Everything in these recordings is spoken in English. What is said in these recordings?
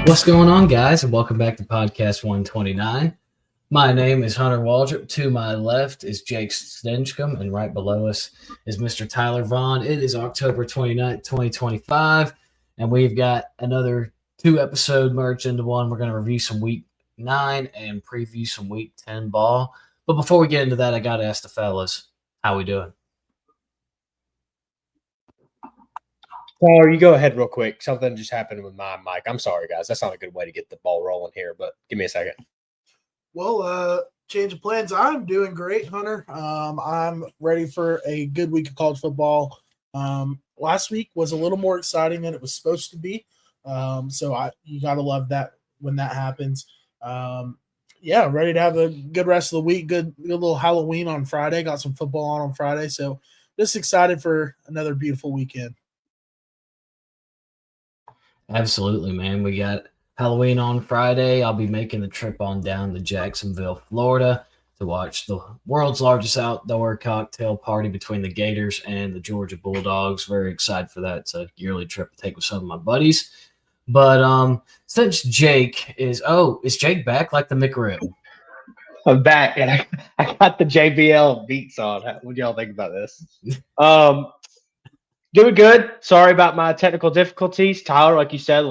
What's going on, guys, and welcome back to Podcast 129. My name is Hunter Waldrop. To my left is Jake Stinchcomb, and right below us is Mr. Tyler Vaughn. It is October 29th, 2025, and we've got another two-episode merged into one. We're going to review some Week 9 and preview some Week 10 ball. But before we get into that, I got to ask the fellas, how we doing? Tyler, you go ahead real quick. Something just happened with my mic. I'm sorry, guys. That's not a good way to get the ball rolling here, but give me a second. Well, change of plans. I'm doing great, Hunter. I'm ready for a good week of college football. Last week was a little more exciting than it was supposed to be. You got to love that when that happens. Ready to have a good rest of the week. Good little Halloween on Friday. Got some football on Friday. So just excited for another beautiful weekend. Absolutely, man. We got Halloween on Friday. I'll be making the trip on down to Jacksonville, Florida to watch the world's largest outdoor cocktail party between the Gators and the Georgia Bulldogs. Very excited for that. It's a yearly trip to take with some of my buddies. But since Jake is Jake back like the McRib? I'm back, and I got the JBL beats on. What do y'all think about this? Doing good. Sorry about my technical difficulties. Tyler, like you said, I'm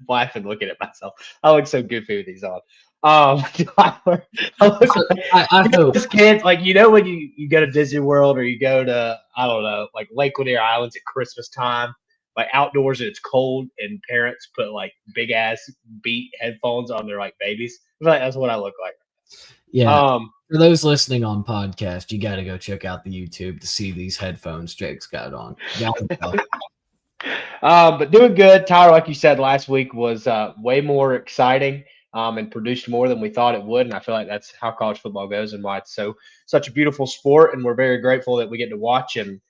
laughing looking at myself. I look so goofy with these on. Tyler, I hope this kid, like, you know, when you go to Disney World or you go to, I don't know, like Lake Lanier Islands at Christmas time, like outdoors and it's cold and parents put like big ass Beat headphones on their like babies. I feel like that's what I look like. Yeah. For those listening on podcast, you got to go check out the YouTube to see these headphones Jake's got on. But doing good. Tyler, like you said, last week was way more exciting and produced more than we thought it would. And I feel like that's how college football goes and why it's such a beautiful sport. And we're very grateful that we get to watch and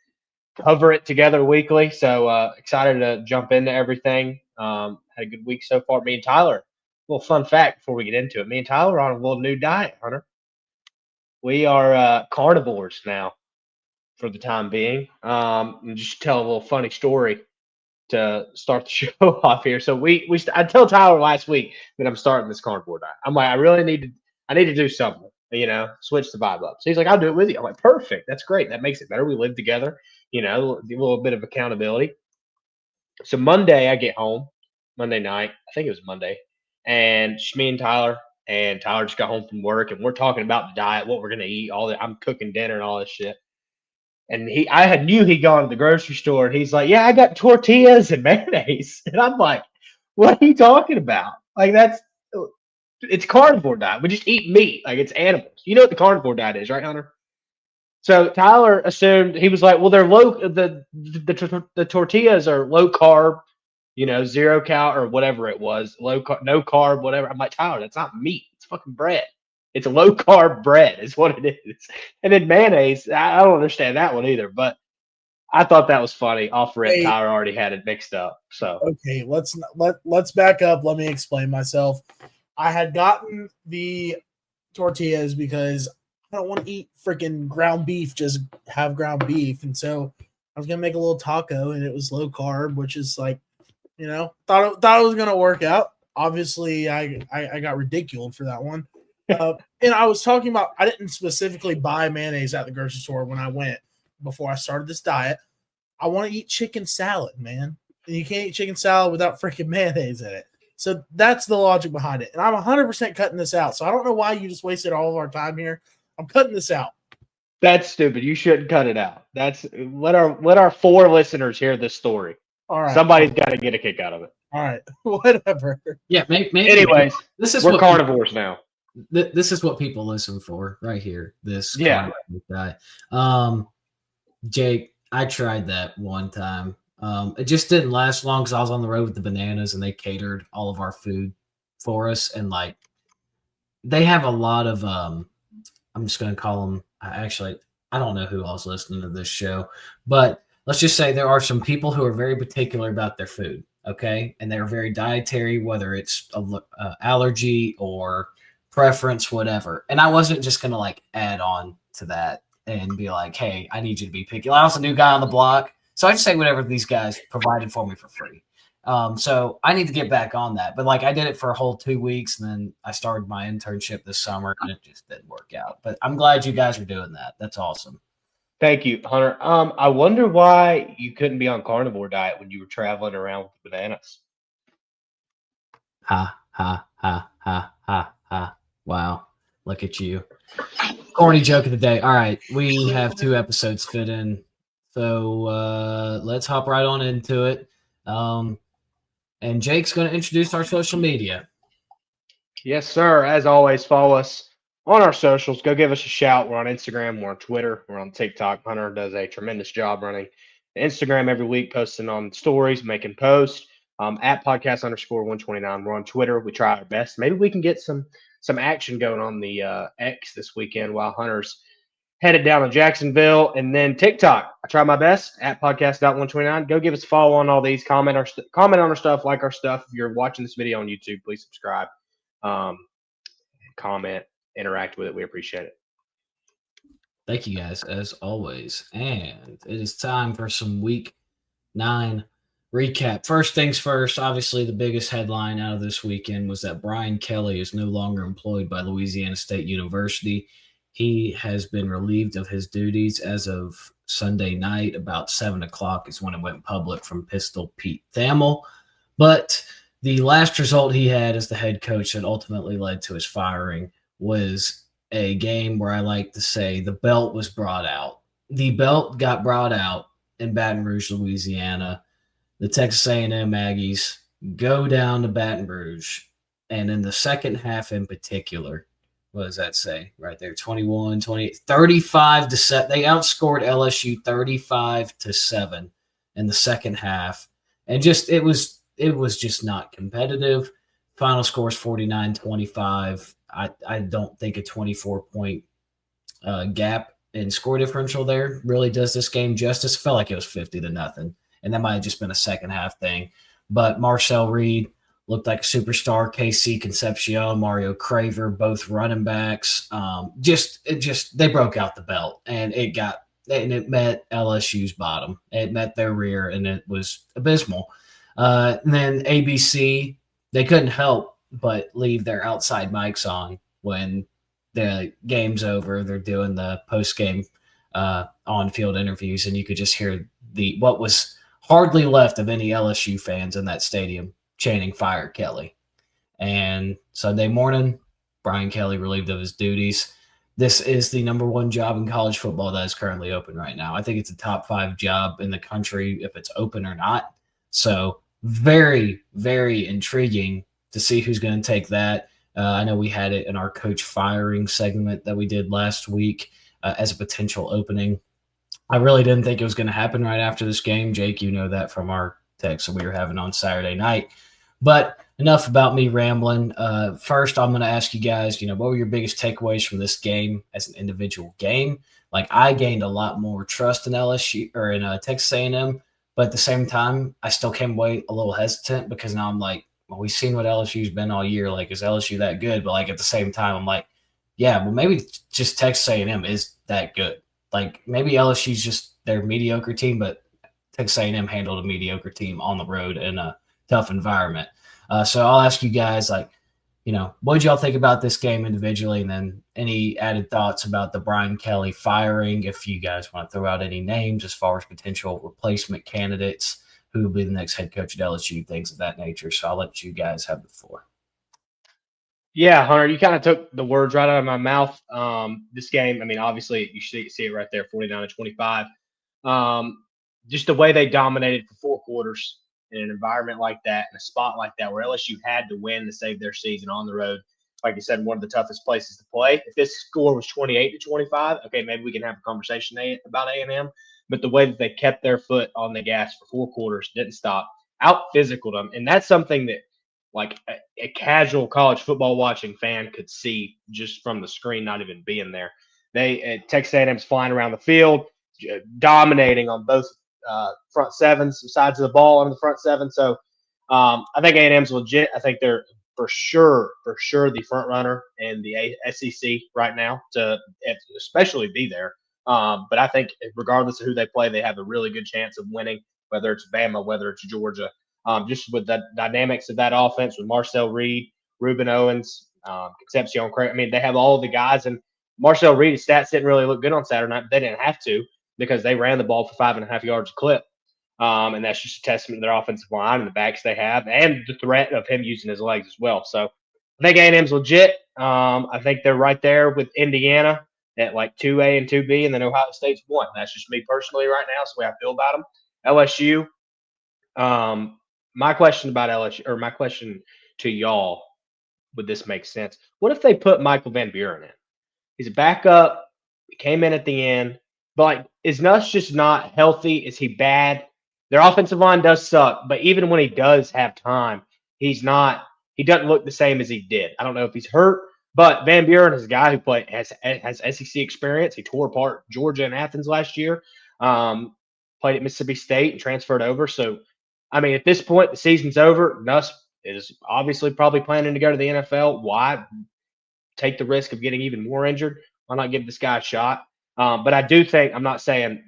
cover it together weekly. So excited to jump into everything. Had a good week so far. Me and Tyler. Little fun fact before we get into it. Me and Tyler are on a little new diet, Hunter. We are carnivores now for the time being. And just tell a little funny story to start the show off here. So I tell Tyler last week that I'm starting this carnivore diet. I'm like, I need to do something, switch the vibe up. So he's like, I'll do it with you. I'm like, perfect. That's great. That makes it better. We live together, a little bit of accountability. So Monday I get home, Monday night, I think it was Monday. And just me and Tyler just got home from work, and we're talking about the diet, what we're gonna eat, all that. I'm cooking dinner and all this shit. And I knew he'd gone to the grocery store, and he's like, "Yeah, I got tortillas and mayonnaise." And I'm like, "What are you talking about? Like it's carnivore diet. We just eat meat, like it's animals. You know what the carnivore diet is, right, Hunter?" So Tyler assumed, he was like, "Well, they're low. The tortillas are low carb." 0 cal or whatever it was, no carb, whatever. I'm like, Tyler, that's not meat. It's fucking bread. It's a low carb bread is what it is. And then mayonnaise, I don't understand that one either, but I thought that was funny. Off rip, Hey, Tyler already had it mixed up. So okay, let's back up. Let me explain myself. I had gotten the tortillas because I don't want to eat freaking ground beef. Just have ground beef, and so I was gonna make a little taco, and it was low carb, which is like, thought it was gonna work out. Obviously, I got ridiculed for that one. And I was talking about, I didn't specifically buy mayonnaise at the grocery store when I went before I started this diet. I want to eat chicken salad, man. And you can't eat chicken salad without freaking mayonnaise in it. So that's the logic behind it. And I'm 100% cutting this out. So I don't know why you just wasted all of our time here. I'm cutting this out. that's stupid. You shouldn't cut it out. Let our 4 listeners hear this story. All right. Somebody's got to get a kick out of it. All right. Whatever. Yeah, maybe. Anyways, we're what carnivores now. This is what people listen for right here. This Yeah. guy. Jake, I tried that one time. It just didn't last long because I was on the road with the Bananas and they catered all of our food for us. And like, they have a lot of, I'm just going to call them, I don't know who else listening to this show, but let's just say there are some people who are very particular about their food. Okay. And they're very dietary, whether it's allergy or preference, whatever. And I wasn't just going to like add on to that and be like, hey, I need you to be picky. I was a new guy on the block. So I just say whatever these guys provided for me for free. So I need to get back on that. But like I did it for a whole 2 weeks, and then I started my internship this summer, and it just didn't work out. But I'm glad you guys are doing that. That's awesome. Thank you, Hunter. I wonder why you couldn't be on carnivore diet when you were traveling around with bananas. Ha ha ha ha ha ha. Wow. Look at you. Corny joke of the day. All right. We have 2 episodes fit in. So let's hop right on into it. And Jake's going to introduce our social media. Yes, sir. As always, follow us on our socials. Go give us a shout. We're on Instagram. We're on Twitter. We're on TikTok. Hunter does a tremendous job running Instagram every week, posting on stories, making posts. At podcast_129. We're on Twitter. We try our best. Maybe we can get some action going on the X this weekend while Hunter's headed down to Jacksonville. And then TikTok. I try my best at podcast.129. Go give us a follow on all these. Comment on our stuff, like our stuff. If you're watching this video on YouTube, please subscribe. Comment, interact with it. We appreciate it. Thank you guys, as always. And it is time for some week 9 recap. First things first, obviously the biggest headline out of this weekend was that Brian Kelly is no longer employed by Louisiana State University. He has been relieved of his duties as of Sunday night. About 7 o'clock is when it went public from Pistol Pete Thamel. But the last result he had as the head coach that ultimately led to his firing was a game where I like to say the belt was brought out. The belt got brought out in Baton Rouge, Louisiana. The Texas A&M Aggies go down to Baton Rouge, and in the second half in particular, what does that say right there? 21, 28, 35 to 7. They outscored LSU 35-7 in the second half. And just it was just not competitive. Final score is 49-25. I don't think a 24-point gap in score differential there really does this game justice. It felt like it was 50-0, and that might have just been a second half thing. But Marcel Reed looked like a superstar. KC Concepcion, Mario Craver, both running backs. They broke out the belt, and it met LSU's bottom. It met their rear, and it was abysmal. And then ABC, they couldn't help but leave their outside mics on when the game's over. They're doing the post-game on-field interviews, and you could just hear what was hardly left of any LSU fans in that stadium chanting "Fire Kelly." And Sunday morning, Brian Kelly relieved of his duties. This is the number 1 job in college football that is currently open right now. I think it's a top 5 job in the country if it's open or not. So very, very intriguing to see who's going to take that. I know we had it in our coach firing segment that we did last week as a potential opening. I really didn't think it was going to happen right after this game. Jake, you know that from our text that we were having on Saturday night. But enough about me rambling. First, I'm going to ask you guys, what were your biggest takeaways from this game as an individual game? Like, I gained a lot more trust in LSU or in Texas A&M. But at the same time, I still came away a little hesitant because now I'm like, well, we've seen what LSU's been all year. Like, is LSU that good? But, like, at the same time, I'm like, yeah, well, maybe just Texas A&M is that good. Like, maybe LSU's just their mediocre team, but Texas A&M handled a mediocre team on the road in a tough environment. So I'll ask you guys, like, what did y'all think about this game individually? And then any added thoughts about the Brian Kelly firing, if you guys want to throw out any names as far as potential replacement candidates, who will be the next head coach at LSU, things of that nature. So I'll let you guys have the floor. Yeah, Hunter, you kind of took the words right out of my mouth. This game, I mean, obviously you see it right there, 49-25. Just the way they dominated for 4 quarters in an environment like that, in a spot like that, where LSU had to win to save their season on the road. Like you said, one of the toughest places to play. If this score was 28-25, okay, maybe we can have a conversation about A&M. But the way that they kept their foot on the gas for 4 quarters, didn't stop, out-physicaled them. And that's something that, like, a casual college football watching fan could see just from the screen, not even being there. Texas A&M's flying around the field, dominating on both front sevens, sides of the ball on the front seven. So I think A&M's legit. I think they're for sure the front runner in the SEC right now to especially be there. But I think regardless of who they play, they have a really good chance of winning, whether it's Bama, whether it's Georgia. just with the dynamics of that offense with Marcel Reed, Ruben Owens, Concepcion Craig. I mean, they have all the guys, and Marcel Reed's stats didn't really look good on Saturday night, but they didn't have to because they ran the ball for 5.5 yards a clip. And that's just a testament to their offensive line and the backs they have and the threat of him using his legs as well. So I think A&M's legit. I think they're right there with Indiana at like 2A and 2B, and then Ohio State's 1. That's just me personally right now. That's the way I feel about them. LSU, my question about LSU, or my question to y'all, would this make sense? What if they put Michael Van Buren in? He's a backup. He came in at the end. But like, is Nuss just not healthy? Is he bad? Their offensive line does suck, but even when he does have time, he doesn't look the same as he did. I don't know if he's hurt, but Van Buren is a guy who has SEC experience. He tore apart Georgia and Athens last year, played at Mississippi State and transferred over. So, I mean, at this point, the season's over. Nuss is obviously probably planning to go to the NFL. Why take the risk of getting even more injured? Why not give this guy a shot? But I do think, I'm not saying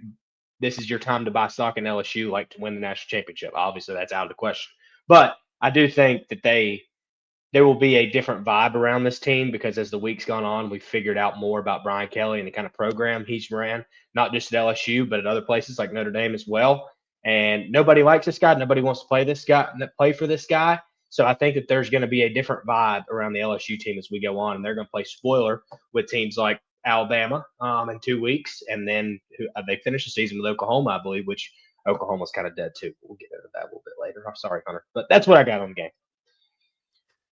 this is your time to buy stock in LSU, like to win the national championship. Obviously, that's out of the question. But I do think that there will be a different vibe around this team because as the week's gone on, we've figured out more about Brian Kelly and the kind of program he's ran, not just at LSU, but at other places like Notre Dame as well. And nobody likes this guy. Nobody wants to play for this guy. So I think that there's going to be a different vibe around the LSU team as we go on, and they're going to play spoiler with teams like Alabama in 2 weeks, and then they finish the season with Oklahoma, I believe, which Oklahoma's kind of dead too. We'll get into that a little bit later. I'm sorry, Hunter, but that's what I got on the game.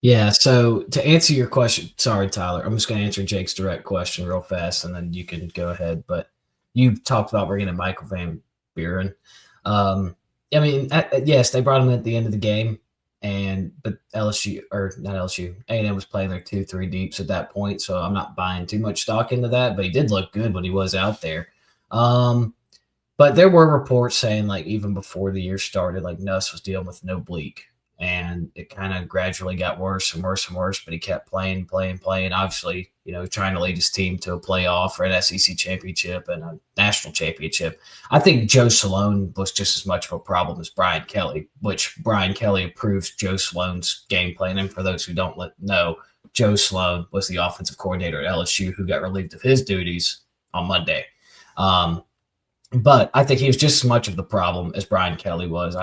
Yeah, so to answer your question, sorry, Tyler, I'm just going to answer Jake's direct question real fast, and then you can go ahead. But you talked about bringing in Michael Van Buren. I mean, yes, they brought him at the end of the game, but LSU, or not LSU, A&M was playing their 2-3 deeps at that point, so I'm not buying too much stock into that, but he did look good when he was out there. But there were reports saying, like, even before the year started, like, Nuss was dealing with no oblique, and it kind of gradually got worse and worse and worse, but he kept playing, obviously, trying to lead his team to a playoff or an SEC championship and a national championship. I think Joe Salone was just as much of a problem as Brian Kelly, which Brian Kelly approves Joe Salone's game plan. And for those who don't know, Joe Salone was the offensive coordinator at LSU who got relieved of his duties on Monday. But I think he was just as much of the problem as Brian Kelly was.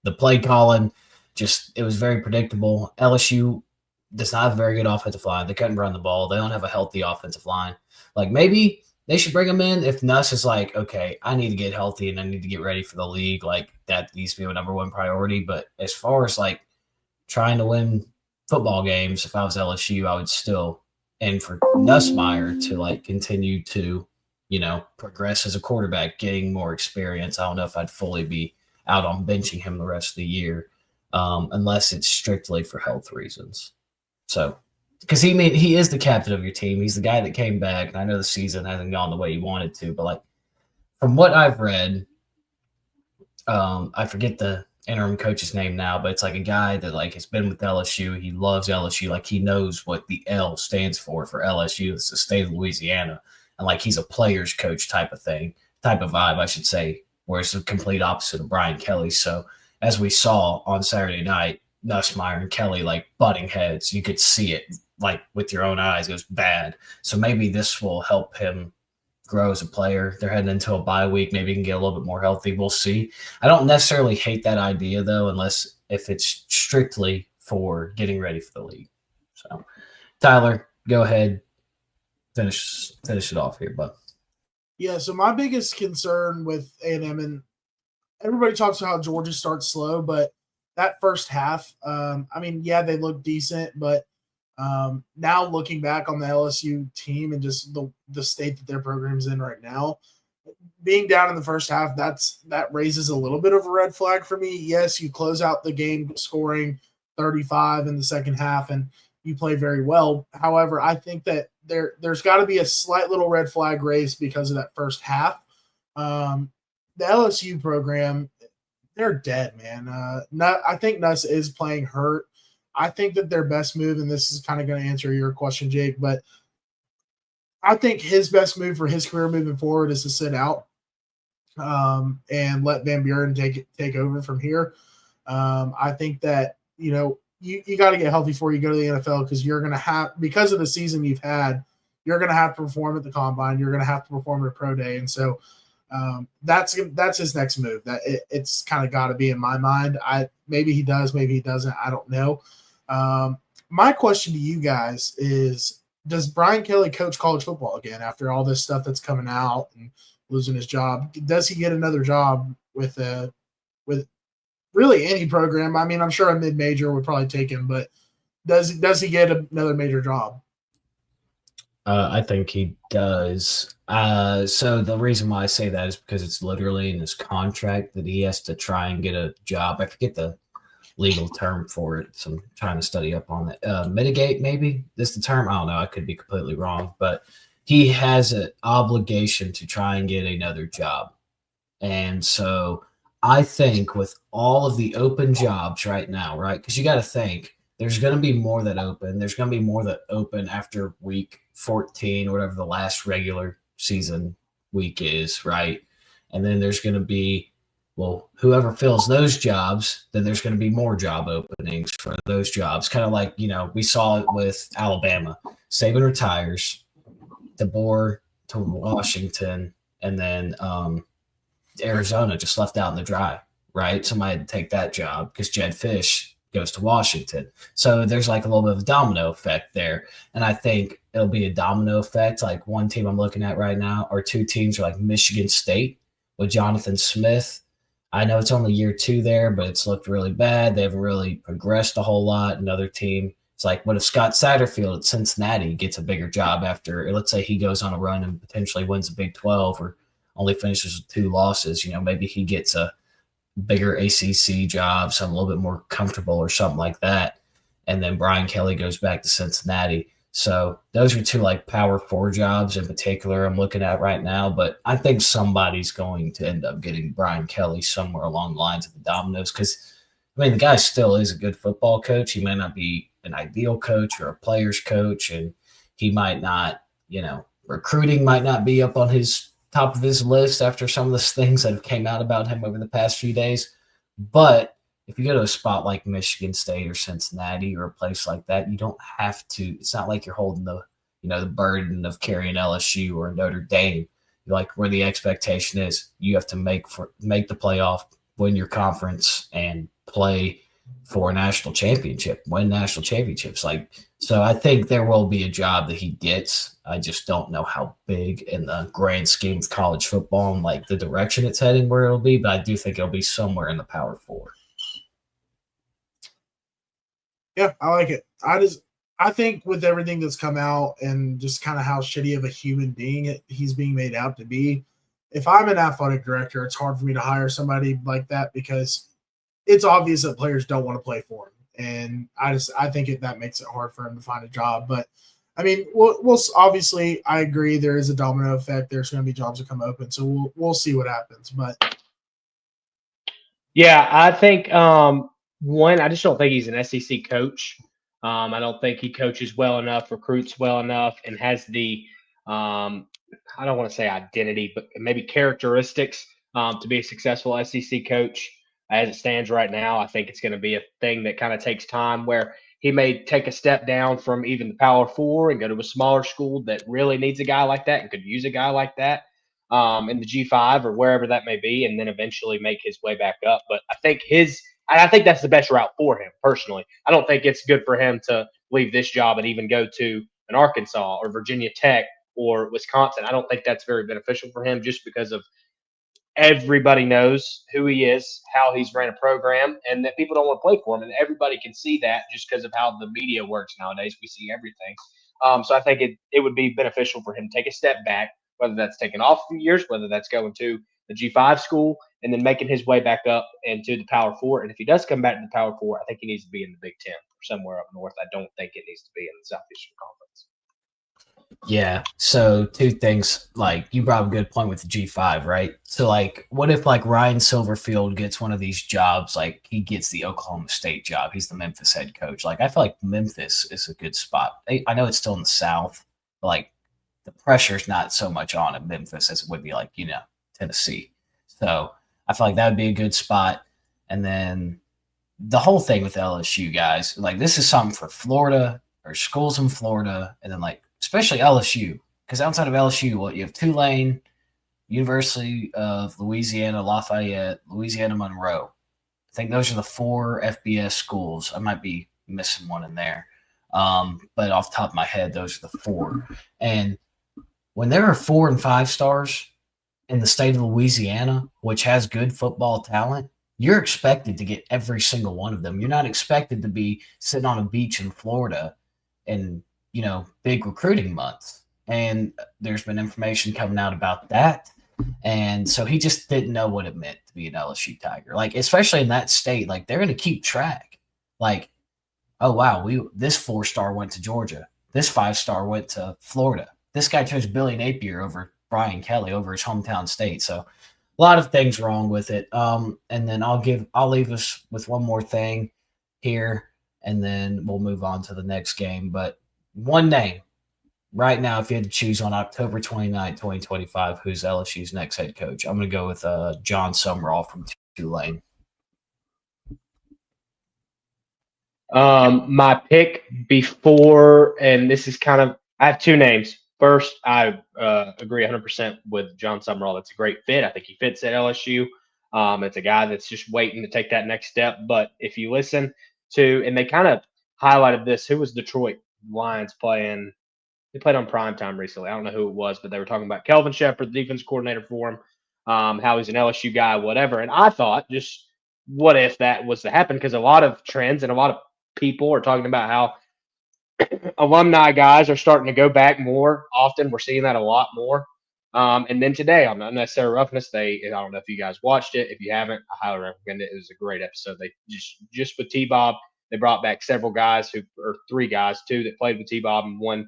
The play calling, it was very predictable. LSU does not have a very good offensive line. They couldn't run the ball. They don't have a healthy offensive line. Like, maybe they should bring him in if Nuss is like, okay, I need to get healthy and I need to get ready for the league. Like, that needs to be my number one priority. But as far as, like, trying to win football games, if I was LSU, I would still aim for Nussmeier to, like, continue to, progress as a quarterback, getting more experience. I don't know if I'd fully be out on benching him the rest of the year, unless it's strictly for health reasons. So, because he is the captain of your team. He's the guy that came back, and I know the season hasn't gone the way you wanted to, but, like, from what I've read, I forget the interim coach's name now, but it's like a guy that, like, has been with LSU. He loves LSU. Like, he knows what the L stands for LSU. It's the state of Louisiana. And, like, he's a player's coach type of vibe, I should say, where it's the complete opposite of Brian Kelly. So, as we saw on Saturday night, Nussmeier and Kelly, like, butting heads. You could see it, like, with your own eyes. It was bad. So maybe this will help him grow as a player. They're heading into a bye week. Maybe he can get a little bit more healthy. We'll see. I don't necessarily hate that idea, though, if it's strictly for getting ready for the league. So, Tyler, go ahead. Finish it off here, bud. Yeah, so my biggest concern with A&M, and everybody talks about how Georgia starts slow, but that first half, they look decent, but now looking back on the LSU team and just the state that their program's in right now, being down in the first half, that raises a little bit of a red flag for me. Yes, you close out the game scoring 35 in the second half, and you play very well. However, I think that there's got to be a slight little red flag raised because of that first half. The LSU program, they're dead, man. I think Nuss is playing hurt. I think that their best move, and this is kind of going to answer your question, Jake, but I think his best move for his career moving forward is to sit out. and let Van Buren take over from here. I think that you got to get healthy before you go to the NFL because you're going to have, because of the season you've had, you're going to have to perform at the combine. You're going to have to perform at a pro day, and so that's his next move. It's kind of got to be in my mind. Maybe he does, maybe he doesn't. I don't know. My question to you guys is: does Brian Kelly coach college football again after all this stuff that's coming out and losing his job? Does he get another job with really any program? I mean, I'm sure a mid-major would probably take him, but does he get another major job? I think he does. So the reason why I say that is because it's literally in his contract that he has to try and get a job. I forget the legal term for it, so I'm trying to study up on it. Mitigate, maybe is the term. I don't know. I could be completely wrong, but he has an obligation to try and get another job. And so I think with all of the open jobs right now, right? Because you got to think there's going to be more that open. There's going to be more that open after week 14 or whatever the last regular season week is, right? And then there's going to be, well, whoever fills those jobs, then there's going to be more job openings for those jobs. Kind of like, we saw it with Alabama. Saban retires, DeBoer to Washington, and then Arizona just left out in the dry, right? Somebody had to take that job because Jed Fish goes to Washington. So there's like a little bit of a domino effect there. And I think it'll be a domino effect. Like one team I'm looking at right now, or two teams are like Michigan State with Jonathan Smith. I know it's only year 2 there, but it's looked really bad. They haven't really progressed a whole lot. Another team, it's like, what if Scott Satterfield at Cincinnati gets a bigger job after, let's say he goes on a run and potentially wins the Big 12 or only finishes with 2 losses. Maybe he gets a bigger ACC job, something a little bit more comfortable or something like that. And then Brian Kelly goes back to Cincinnati. So those are 2 like Power 4 jobs in particular I'm looking at right now. But I think somebody's going to end up getting Brian Kelly somewhere along the lines of the dominoes because, the guy still is a good football coach. He may not be an ideal coach or a player's coach, and he might not, recruiting might not be up on his top of his list after some of the things that have came out about him over the past few days. But if you go to a spot like Michigan State or Cincinnati or a place like that, you don't have to. It's not like you're holding the burden of carrying LSU or Notre Dame. Like where the expectation is, you have to make the playoff, win your conference, and play for a national championship, win national championships. So I think there will be a job that he gets. I just don't know how big in the grand scheme of college football and like the direction it's heading where it'll be, but I do think it'll be somewhere in the Power 4. Yeah, I like it. I think with everything that's come out and just kind of how shitty of a human being he's being made out to be, if I'm an athletic director, it's hard for me to hire somebody like that because it's obvious that players don't want to play for him. And I think that makes it hard for him to find a job. But we'll obviously, I agree there is a domino effect. There's going to be jobs that come open, so we'll see what happens. But yeah, I think one, I just don't think he's an SEC coach. I don't think he coaches well enough, recruits well enough, and has the I don't want to say identity, but maybe characteristics to be a successful SEC coach. As it stands right now, I think it's going to be a thing that kind of takes time where he may take a step down from even the Power 4 and go to a smaller school that really needs a guy like that and could use a guy like that in the G5 or wherever that may be, and then eventually make his way back up. But I think that's the best route for him personally. I don't think it's good for him to leave this job and even go to an Arkansas or Virginia Tech or Wisconsin. I don't think that's very beneficial for him just because of everybody knows who he is, how he's ran a program, and that people don't want to play for him. And everybody can see that just because of how the media works nowadays. We see everything. So I think it would be beneficial for him to take a step back, whether that's taking off a few years, whether that's going to the G5 school, and then making his way back up into the Power 4. And if he does come back to the Power 4, I think he needs to be in the Big Ten or somewhere up north. I don't think it needs to be in the Southeastern Conference. Yeah. So 2 things, like you brought up a good point with the G5, right? So like, what if like Ryan Silverfield gets one of these jobs, like he gets the Oklahoma State job, he's the Memphis head coach. Like I feel like Memphis is a good spot. I know it's still in the South, but like the pressure's not so much on at Memphis as it would be like, Tennessee. So I feel like that would be a good spot. And then the whole thing with LSU, guys, like this is something for Florida or schools in Florida, and then like especially LSU, because outside of LSU, what you have Tulane, University of Louisiana Lafayette, Louisiana Monroe. I think those are the 4 FBS schools. I might be missing one in there, but off the top of my head, those are the 4. And when there are 4 and 5 stars in the state of Louisiana, which has good football talent, you're expected to get every single one of them. You're not expected to be sitting on a beach in Florida in, big recruiting months. And there's been information coming out about that. And so he just didn't know what it meant to be an LSU Tiger. Like, especially in that state, like they're going to keep track. Like, oh, wow, this 4-star went to Georgia. This 5-star went to Florida. This guy chose Billy Napier over Brian Kelly over his hometown state. So a lot of things wrong with it. And then I'll leave us with one more thing here, and then we'll move on to the next game. But one name right now, if you had to choose on October 29, 2025, who's LSU's next head coach, I'm going to go with John Sumrall from Tulane. My pick before, and this is I have 2 names. First, I agree 100% with John Sumrall. That's a great fit. I think he fits at LSU. It's a guy that's just waiting to take that next step. But if you listen to, and they kind of highlighted this, who was Detroit Lions playing? They played on primetime recently. I don't know who it was, but they were talking about Kelvin Shepherd, the defense coordinator for him, how he's an LSU guy, whatever. And I thought, just what if that was to happen? Because a lot of trends and a lot of people are talking about how alumni guys are starting to go back more often. We're seeing that a lot more. And then today on Unnecessary Roughness, I don't know if you guys watched it. If you haven't, I highly recommend it. It was a great episode. They just with T-Bob, they brought back several guys 3 guys, 2 that played with T-Bob and 1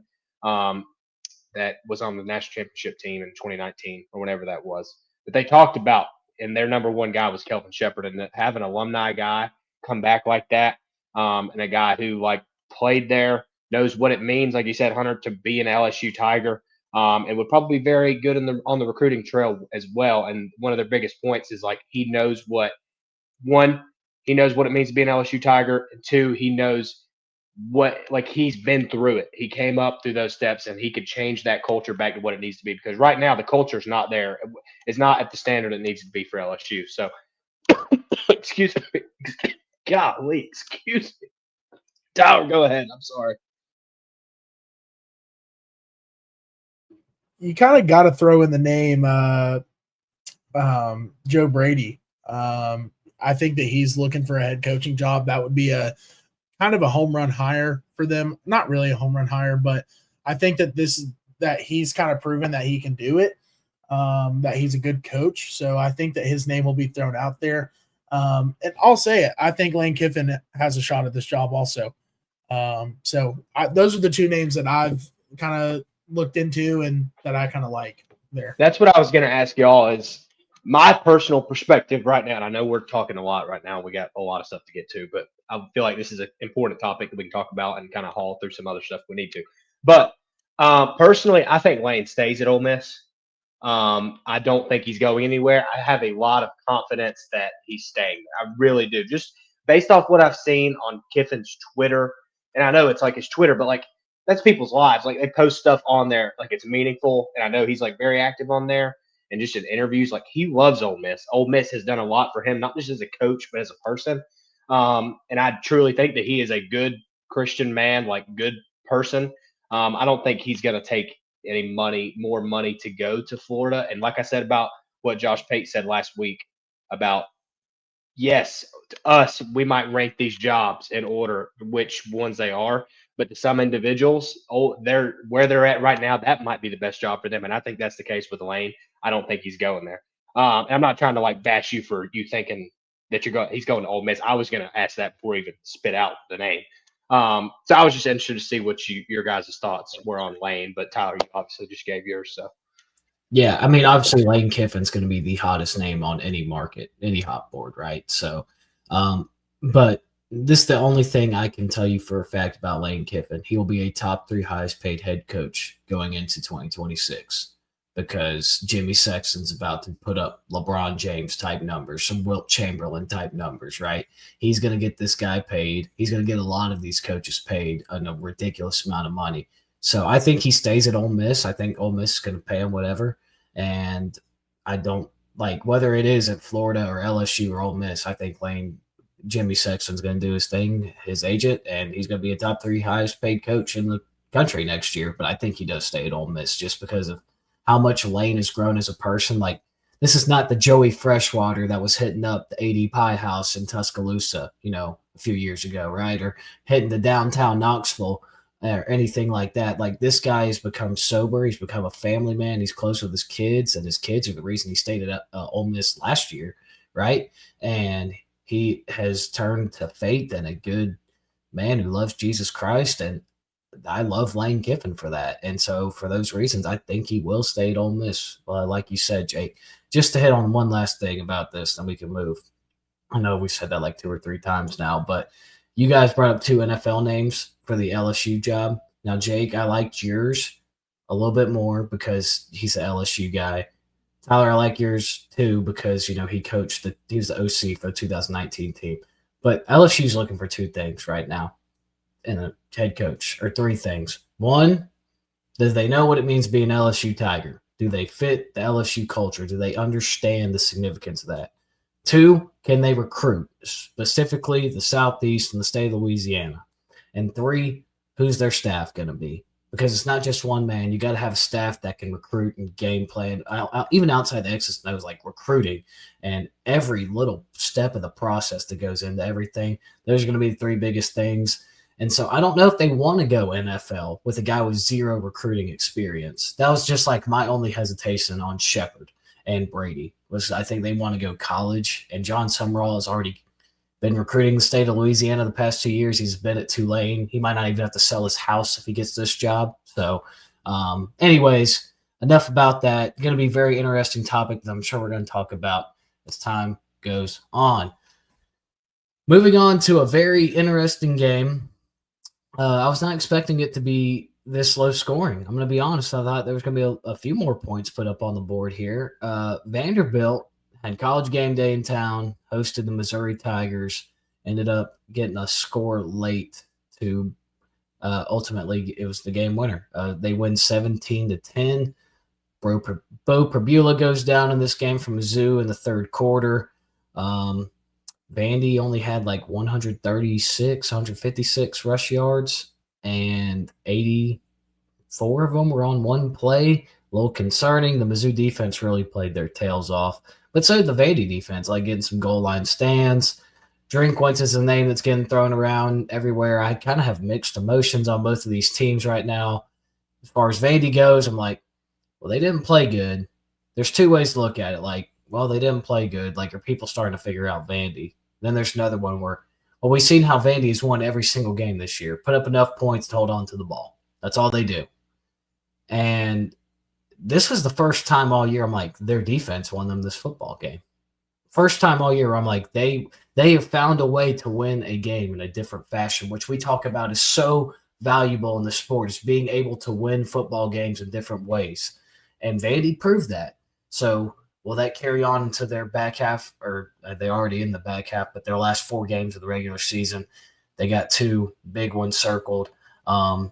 that was on the national championship team in 2019 or whenever that was. But they talked about, and their number 1 guy was Kelvin Shepherd, and having an alumni guy come back like that, and a guy who played there, knows what it means, like you said, Hunter, to be an LSU Tiger, and would probably be very good on the recruiting trail as well. And one of their biggest points is he knows what it means to be an LSU Tiger, and 2, he knows what he's been through it. He came up through those steps, and he could change that culture back to what it needs to be, because right now the culture's not there. It's not at the standard it needs to be for LSU. So excuse me. Golly, excuse me. Tyler, go ahead. I'm sorry. You kind of got to throw in the name Joe Brady. I think that he's looking for a head coaching job. That would be a kind of a home run hire for them. Not really a home run hire, but I think that he's kind of proven that he can do it, that he's a good coach. So I think that his name will be thrown out there. And I'll say it. I think Lane Kiffin has a shot at this job also. So those are the 2 names that I've kind of looked into and that I kind of like there. That's what I was going to ask y'all, is my personal perspective right now. And I know we're talking a lot right now. We got a lot of stuff to get to, but I feel like this is an important topic that we can talk about and kind of haul through some other stuff we need to. But personally, I think Lane stays at Ole Miss. I don't think he's going anywhere. I have a lot of confidence that he's staying there. I really do. Just based off what I've seen on Kiffin's Twitter, and I know it's his Twitter, but that's people's lives. They post stuff on there, it's meaningful. And I know he's very active on there, and just in interviews, he loves Ole Miss. Ole Miss has done a lot for him, not just as a coach, but as a person. And I truly think that he is a good Christian man, good person. I don't think he's going to take any more money to go to Florida. And like I said about what Josh Pate said last week about, yes, to us, we might rank these jobs in order which ones they are, but to some individuals, they're where they're at right now, that might be the best job for them. And I think that's the case with Lane. I don't think he's going there. I'm not trying to bash you for you thinking that he's going to Ole Miss. I was going to ask that before I even spit out the name. So I was just interested to see what your guys' thoughts were on Lane, but Tyler, you obviously just gave yours. So yeah, I mean, obviously Lane Kiffin's going to be the hottest name on any market, any hot board, right? So, but this is the only thing I can tell you for a fact about Lane Kiffin. He will be a top 3 highest paid head coach going into 2026. because Jimmy Sexton's about to put up LeBron James type numbers, some Wilt Chamberlain type numbers, right? He's going to get this guy paid. He's going to get a lot of these coaches paid a ridiculous amount of money. So I think he stays at Ole Miss. I think Ole Miss is going to pay him whatever. And I don't like whether it is at Florida or LSU or Ole Miss. I think Jimmy Sexton's going to do his thing, his agent, and he's going to be a top 3 highest paid coach in the country next year. But I think he does stay at Ole Miss just because of how much Lane has grown as a person. Like, this is not the Joey Freshwater that was hitting up the AD Pie House in Tuscaloosa, a few years ago, right? Or hitting the downtown Knoxville or anything like that. Like, this guy has become sober. He's become a family man. He's close with his kids, and his kids are the reason he stayed at Ole Miss last year, right? And he has turned to faith and a good man who loves Jesus Christ. And I love Lane Kiffin for that. And so for those reasons, I think he will stay at Ole Miss. Like you said, Jake, just to hit on one last thing about this, then we can move. I know we said that like 2 or 3 times now, but you guys brought up 2 NFL names for the LSU job. Now, Jake, I liked yours a little bit more because he's an LSU guy. Tyler, I like yours too because, he was the OC for the 2019 team. But LSU's looking for 2 things right now in a head coach, or 3 things. 1, do they know what it means to be an LSU Tiger? Do they fit the LSU culture? Do they understand the significance of that? 2, can they recruit, specifically the Southeast and the state of Louisiana? And 3, who's their staff going to be? Because it's not just one man. You got to have a staff that can recruit and game plan, even outside the X's and O's, like recruiting and every little step of the process that goes into everything. Those are going to be the 3 biggest things. And so I don't know if they want to go NFL with a guy with 0 recruiting experience. That was just like my only hesitation on Shepard and Brady was I think they want to go college. And John Summerall has already been recruiting the state of Louisiana the past 2 years. He's been at Tulane. He might not even have to sell his house if he gets this job. So anyways, enough about that. Going to be a very interesting topic that I'm sure we're going to talk about as time goes on. Moving on to a very interesting game. I was not expecting it to be this low scoring. I'm going to be honest. I thought there was going to be a few more points put up on the board here. Vanderbilt had College game day in town, hosted the Missouri Tigers, ended up getting a score late to ultimately it was the game winner. They win 17-10. Bo Pribula goes down in this game from Mizzou in the 3rd quarter. Vandy only had like 156 rush yards, and 84 of them were on one play. A little concerning. The Mizzou defense really played their tails off, but so did the Vandy defense, like getting some goal line stands. Drinkwitz is a name that's getting thrown around everywhere. I kind of have mixed emotions on both of these teams right now. As far as Vandy goes, I'm like, well, they didn't play good. There's 2 ways to look at it. Like, well, they didn't play good. Like, are people starting to figure out Vandy? Then there's another one where, well, we've seen how Vandy has won every single game this year. Put up enough points to hold on to the ball. That's all they do. And this was the first time all year I'm like, their defense won them this football game. First time all year I'm like, they have found a way to win a game in a different fashion, which we talk about is so valuable in the sport, is being able to win football games in different ways. And Vandy proved that. So will that carry on into their back half, or are they already in the back half, but their last 4 games of the regular season, they got 2 big ones circled. I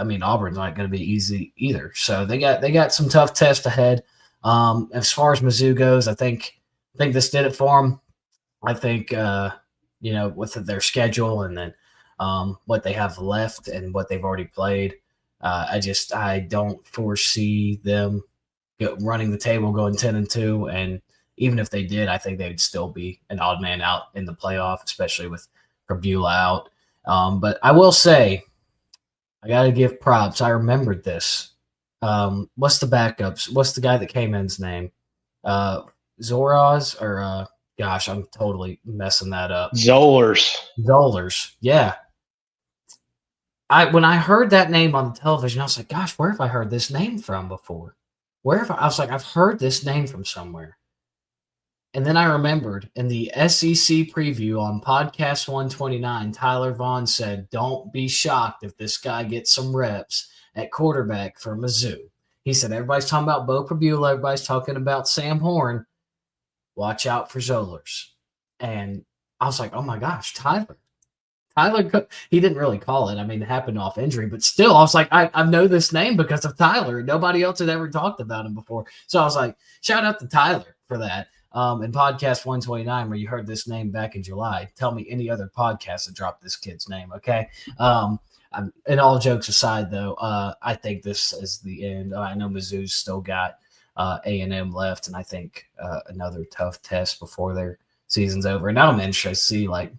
mean, Auburn's not going to be easy either. So they got some tough tests ahead. As far as Mizzou goes, I think this did it for them. I think, with their schedule and then what they have left and what they've already played, I don't foresee them running the table, going 10-2, and even if they did, I think they would still be an odd man out in the playoff, especially with Pribula out. But I will say, I got to give props. I remembered this. What's the backups? What's the guy that came in's name? Zoraz or gosh, I'm totally messing that up. Zollers. Yeah. When I heard that name on the television, I was like, gosh, where have I heard this name from before? I was like, I've heard this name from somewhere. And then I remembered in the SEC preview on podcast 129, Tyler Vaughn said, don't be shocked if this guy gets some reps at quarterback for Mizzou. He said, everybody's talking about Bo Prabula. Everybody's talking about Sam Horn. Watch out for Zollers. And I was like, oh my gosh, Tyler. He didn't really call it. I mean, it happened off injury, but still, I was like, I know this name because of Tyler. Nobody else had ever talked about him before. So I was like, shout out to Tyler for that. In podcast 129, where you heard this name back in July, tell me any other podcast that dropped this kid's name, okay? And all jokes aside, though, I think this is the end. I know Mizzou's still got A&M left, and I think another tough test before their season's over. And I'm interested to see, like,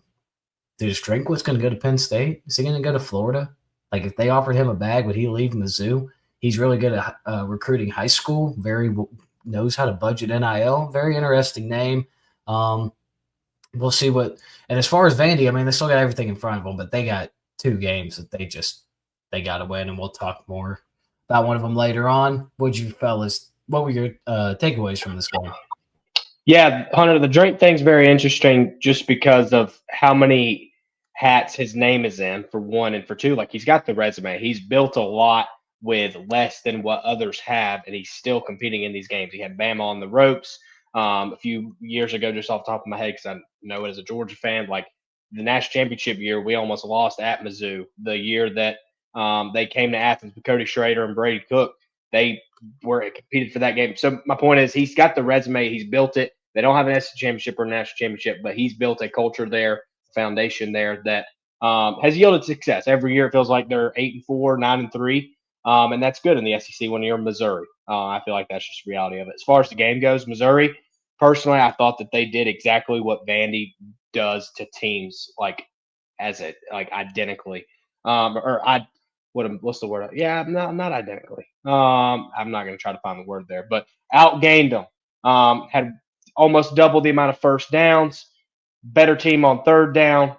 dude, is Drinkwitz going to go to Penn State? Is he going to go to Florida? Like, if they offered him a bag, would he leave Mizzou? He's really good at recruiting high school, knows how to budget NIL. Very interesting name. We'll see what – and as far as Vandy, I mean, they still got everything in front of them, but they got 2 games that they got to win, and we'll talk more about one of them later on. What were your takeaways from this game? Yeah, Hunter, the drink thing's very interesting just because of how many hats his name is in, for one, and for two, like, he's got the resume. He's built a lot with less than what others have, and he's still competing in these games. He had Bama on the ropes a few years ago, just off the top of my head, because I know it as a Georgia fan. Like, the national championship year, we almost lost at Mizzou. The year that they came to Athens with Cody Schrader and Brady Cook, they were competed for that game. So my point is, he's got the resume. He's built it. They don't have an SEC championship or a national championship, but he's built a culture there, foundation there that has yielded success. Every year it feels like they're 8-4, 9-3, and that's good in the SEC when you're in Missouri. I feel like that's just the reality of it. As far as the game goes, Missouri, personally, I thought that they did exactly what Vandy does to teams, like identically. What's the word? Yeah, not identically. I'm not going to try to find the word there, but outgained them. Had almost double the amount of first downs, better team on third down,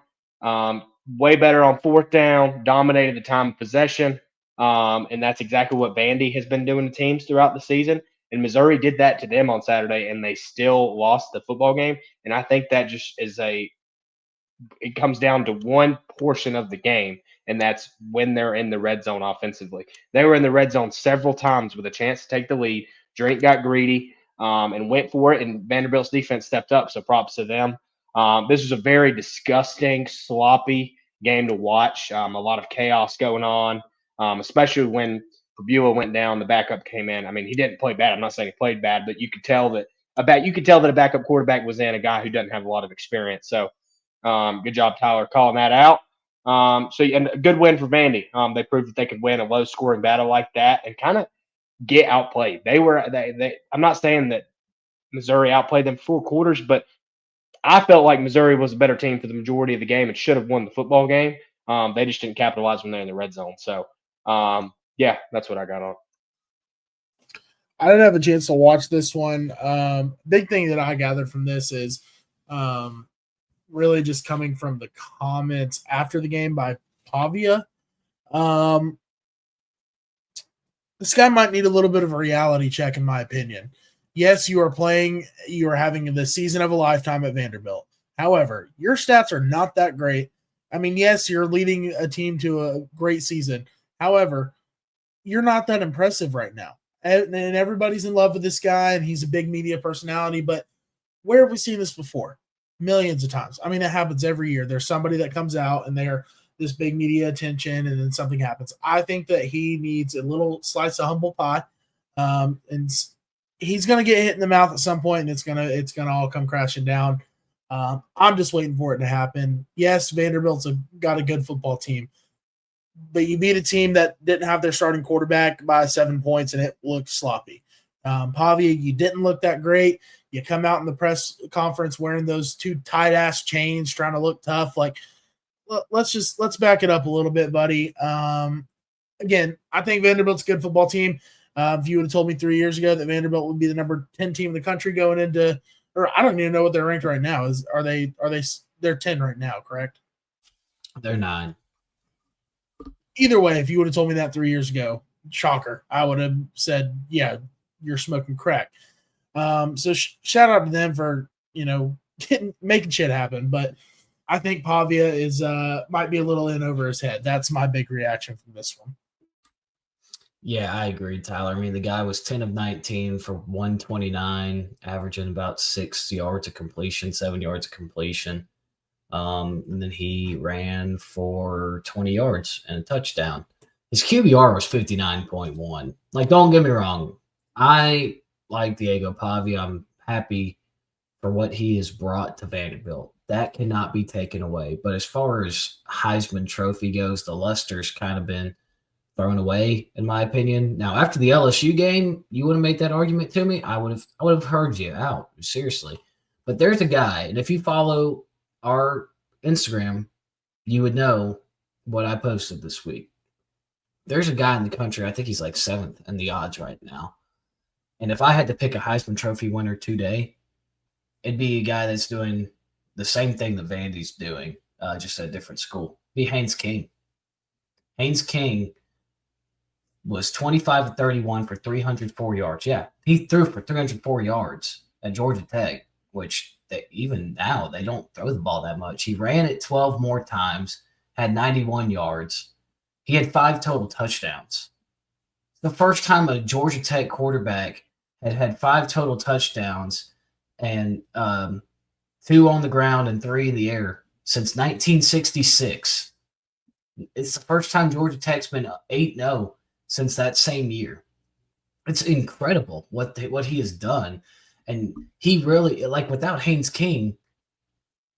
way better on fourth down, dominated the time of possession. And that's exactly what Vandy has been doing to teams throughout the season. And Missouri did that to them on Saturday, and they still lost the football game. And I think that just is it comes down to one portion of the game, and that's when they're in the red zone offensively. They were in the red zone several times with a chance to take the lead. Drink got greedy and went for it, and Vanderbilt's defense stepped up, so props to them. This was a very disgusting, sloppy game to watch. A lot of chaos going on, especially when Prabula went down, the backup came in. I mean, he didn't play bad. I'm not saying he played bad, but you could tell that a backup quarterback was in, a guy who doesn't have a lot of experience. So good job, Tyler, calling that out. And a good win for Vandy. They proved that they could win a low-scoring battle like that and kind of get outplayed. I'm not saying that Missouri outplayed them 4 quarters, but I felt like Missouri was a better team for the majority of the game and should have won the football game. They just didn't capitalize when they're in the red zone. So, yeah, that's what I got on. I didn't have a chance to watch this one. Big thing that I gathered from this is really just coming from the comments after the game by Pavia. This guy might need a little bit of a reality check, in my opinion. Yes, you are having the season of a lifetime at Vanderbilt. However, your stats are not that great. I mean, yes, you're leading a team to a great season. However, you're not that impressive right now. And everybody's in love with this guy, and he's a big media personality. But where have we seen this before? Millions of times. I mean, it happens every year. There's somebody that comes out, and they're this big media attention, and then something happens. I think that he needs a little slice of humble pie, and he's going to get hit in the mouth at some point, and it's gonna all come crashing down. I'm just waiting for it to happen. Yes, Vanderbilt's got a good football team, but you beat a team that didn't have their starting quarterback by 7 points, and it looked sloppy. Pavia, you didn't look that great. You come out in the press conference wearing those 2 tight-ass chains, trying to look tough. Like, let's back it up a little bit, buddy. Again, I think Vanderbilt's a good football team. If you would have told me 3 years ago that Vanderbilt would be the number 10 team in the country going into, or I don't even know what they're ranked right now. They're 10 right now, correct? They're 9. Either way, if you would have told me that 3 years ago, shocker, I would have said, yeah, you're smoking crack. So shout out to them for, making shit happen. But I think Pavia might be a little in over his head. That's my big reaction from this one. Yeah, I agree, Tyler. I mean, the guy was 10 of 19 for 129, averaging about 6 yards of completion, 7 yards of completion. And then he ran for 20 yards and a touchdown. His QBR was 59.1. Like, don't get me wrong. I like Diego Pavia. I'm happy for what he has brought to Vanderbilt. That cannot be taken away. But as far as Heisman Trophy goes, the luster's kind of been thrown away, in my opinion. Now, after the LSU game, you would have made that argument to me. I would have heard you out, seriously. But there's a guy, and if you follow our Instagram, you would know what I posted this week. There's a guy in the country, I think he's like seventh in the odds right now. And if I had to pick a Heisman Trophy winner today, it'd be a guy that's doing the same thing that Vandy's doing, just at a different school. It'd be Haynes King. Haynes King was 25 to 31 for 304 yards. Yeah, he threw for 304 yards at Georgia Tech, which even now they don't throw the ball that much. He ran it 12 more times, had 91 yards. He had 5 total touchdowns. The first time a Georgia Tech quarterback had 5 total touchdowns and 2 on the ground and 3 in the air since 1966. It's the first time Georgia Tech's been 8-0 since that same year. It's incredible what he has done. And he really, like, without Haynes King,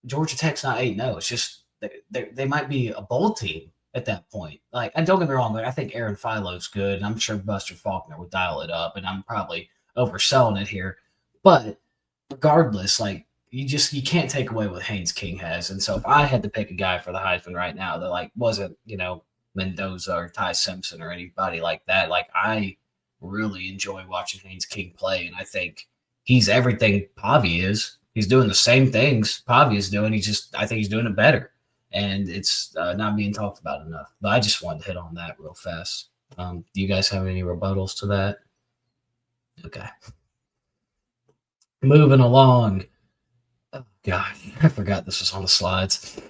Georgia Tech's not 8-0. It's just they might be a bowl team at that point. Like, and don't get me wrong, I think Aaron Philo's good, and I'm sure Buster Faulkner would dial it up, and I'm probably overselling it here. But regardless, like, you can't take away what Haynes King has. And so if I had to pick a guy for the Heisman right now that, like, wasn't, Mendoza or Ty Simpson or anybody like that, like, I really enjoy watching Haynes King play, and I think he's everything Pavi is. He's doing the same things Pavi is doing. I think he's doing it better, and it's not being talked about enough. But I just wanted to hit on that real fast. Do you guys have any rebuttals to that? Okay. Moving along. Oh, God, I forgot this was on the slides.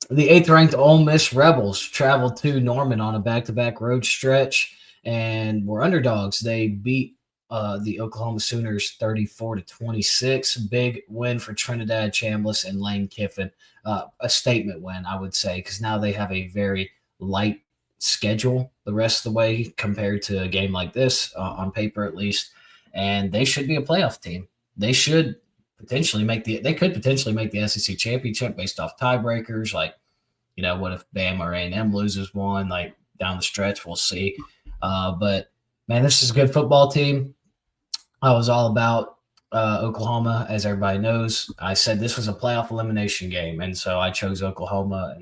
The 8th-ranked Ole Miss Rebels traveled to Norman on a back-to-back road stretch and were underdogs. They beat the Oklahoma Sooners 34-26. Big win for Trinidad Chambliss and Lane Kiffin. A statement win, I would say, because now they have a very light schedule the rest of the way compared to a game like this, on paper at least. And they should be a playoff team. They could potentially make the SEC championship based off tiebreakers. Like, what if Bama or A&M loses one? Like, down the stretch, we'll see. But man, this is a good football team. I was all about Oklahoma, as everybody knows. I said this was a playoff elimination game, and so I chose Oklahoma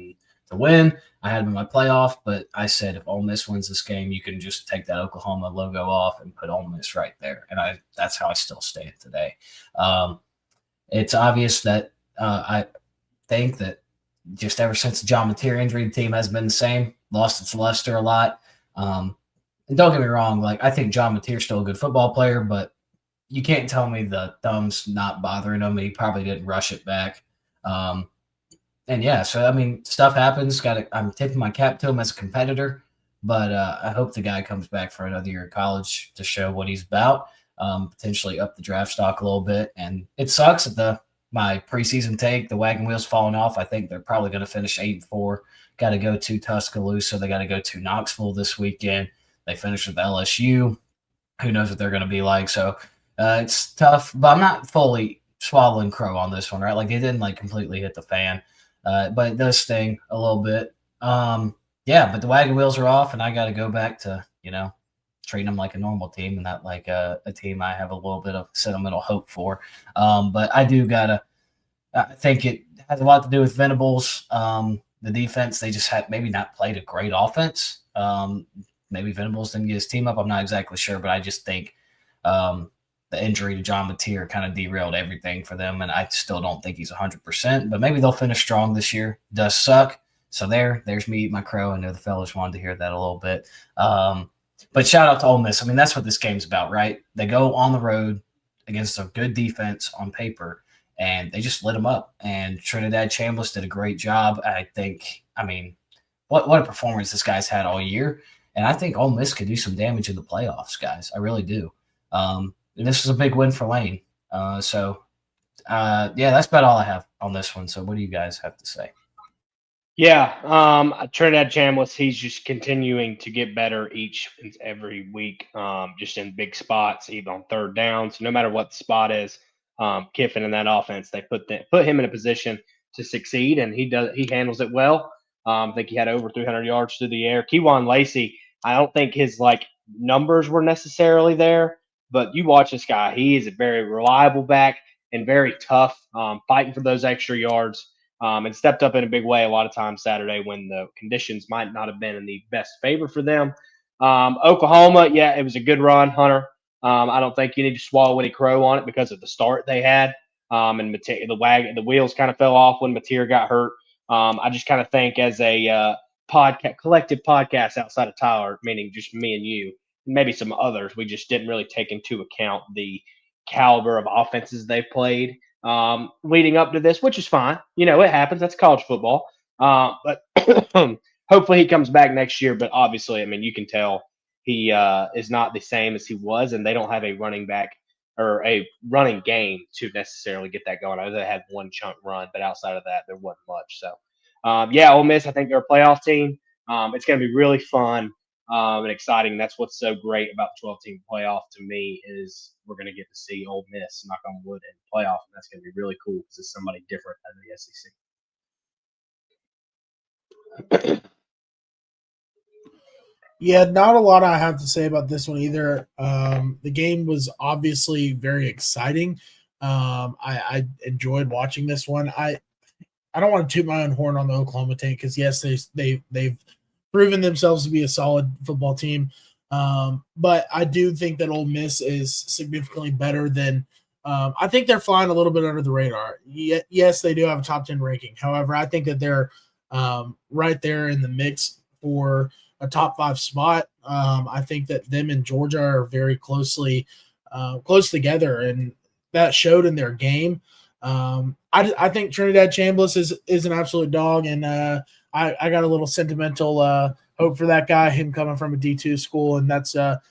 to win. I had them in my playoff, but I said if Ole Miss wins this game, you can just take that Oklahoma logo off and put Ole Miss right there. And that's how I still stand today. It's obvious that I think that just ever since the John Mateer injury, the team has been the same, lost its luster a lot. And don't get me wrong, like, I think John Mateer's still a good football player, but you can't tell me the thumb's not bothering him. He probably didn't rush it back. And yeah, so I mean, stuff happens. I'm tipping my cap to him as a competitor, but I hope the guy comes back for another year of college to show what he's about. Potentially up the draft stock a little bit. And it sucks that my preseason take, the wagon wheel's falling off. I think they're probably going to finish 8-4. Got to go to Tuscaloosa. They got to go to Knoxville this weekend. They finish with LSU. Who knows what they're going to be like? So it's tough, but I'm not fully swallowing crow on this one, right? Like, they didn't, like, completely hit the fan, but it does sting a little bit. Yeah, but the wagon wheels are off, and I got to go back to, treating them like a normal team and not like a team I have a little bit of sentimental hope for. But I think it has a lot to do with Venables. The defense, they just had maybe not played a great offense. Maybe Venables didn't get his team up. I'm not exactly sure, but I just think the injury to John Mateer kind of derailed everything for them, and I still don't think he's 100%, but maybe they'll finish strong this year. It does suck. So there's me eating my crow. I know the fellas wanted to hear that a little bit. But shout out to Ole Miss. I mean, that's what this game's about, right? They go on the road against a good defense on paper, and they just lit them up. And Trinidad Chambliss did a great job. I think, I mean, what a performance this guy's had all year. And I think Ole Miss could do some damage in the playoffs, guys. I really do. And this is a big win for Lane. Yeah, that's about all I have on this one. So what do you guys have to say? Yeah, Trinidad Chambliss, he's just continuing to get better each and every week, just in big spots, even on third down. So no matter what the spot is, Kiffin in that offense, they put him in a position to succeed, and he handles it well. I think he had over 300 yards through the air. Kewan Lacey, I don't think his numbers were necessarily there, but you watch this guy; he is a very reliable back and very tough, fighting for those extra yards. And stepped up in a big way a lot of times Saturday when the conditions might not have been in the best favor for them. Oklahoma, yeah, it was a good run, Hunter. I don't think you need to swallow any crow on it because of the start they had. And the wheels kind of fell off when Mateer got hurt. I just kind of think as a collective podcast outside of Tyler, meaning just me and you, and maybe some others, we just didn't really take into account the caliber of offenses they've played leading up to this, which is fine. It happens. That's college football. But hopefully he comes back next year. But obviously, I mean, you can tell he is not the same as he was, and they don't have a running back or a running game to necessarily get that going. I know they had one chunk run, but outside of that, there wasn't much. So, yeah, Ole Miss, I think they're a playoff team. It's going to be really fun. And exciting. That's what's so great about the 12-team playoff to me is we're going to get to see Ole Miss, knock on wood, in the playoff, and that's going to be really cool because it's somebody different out of the SEC. Yeah, not a lot I have to say about this one either. The game was obviously very exciting. I enjoyed watching this one. I don't want to toot my own horn on the Oklahoma tank because yes, they've proven themselves to be a solid football team. But I do think that Ole Miss is significantly better than I think they're flying a little bit under the radar. Yes, they do have a top 10 ranking. However, I think that they're right there in the mix for a top 5 spot. I think that them and Georgia are very close together, and that showed in their game. I think Trinidad Chambliss is an absolute dog, and I got a little sentimental hope for that guy, him coming from a D2 school, and that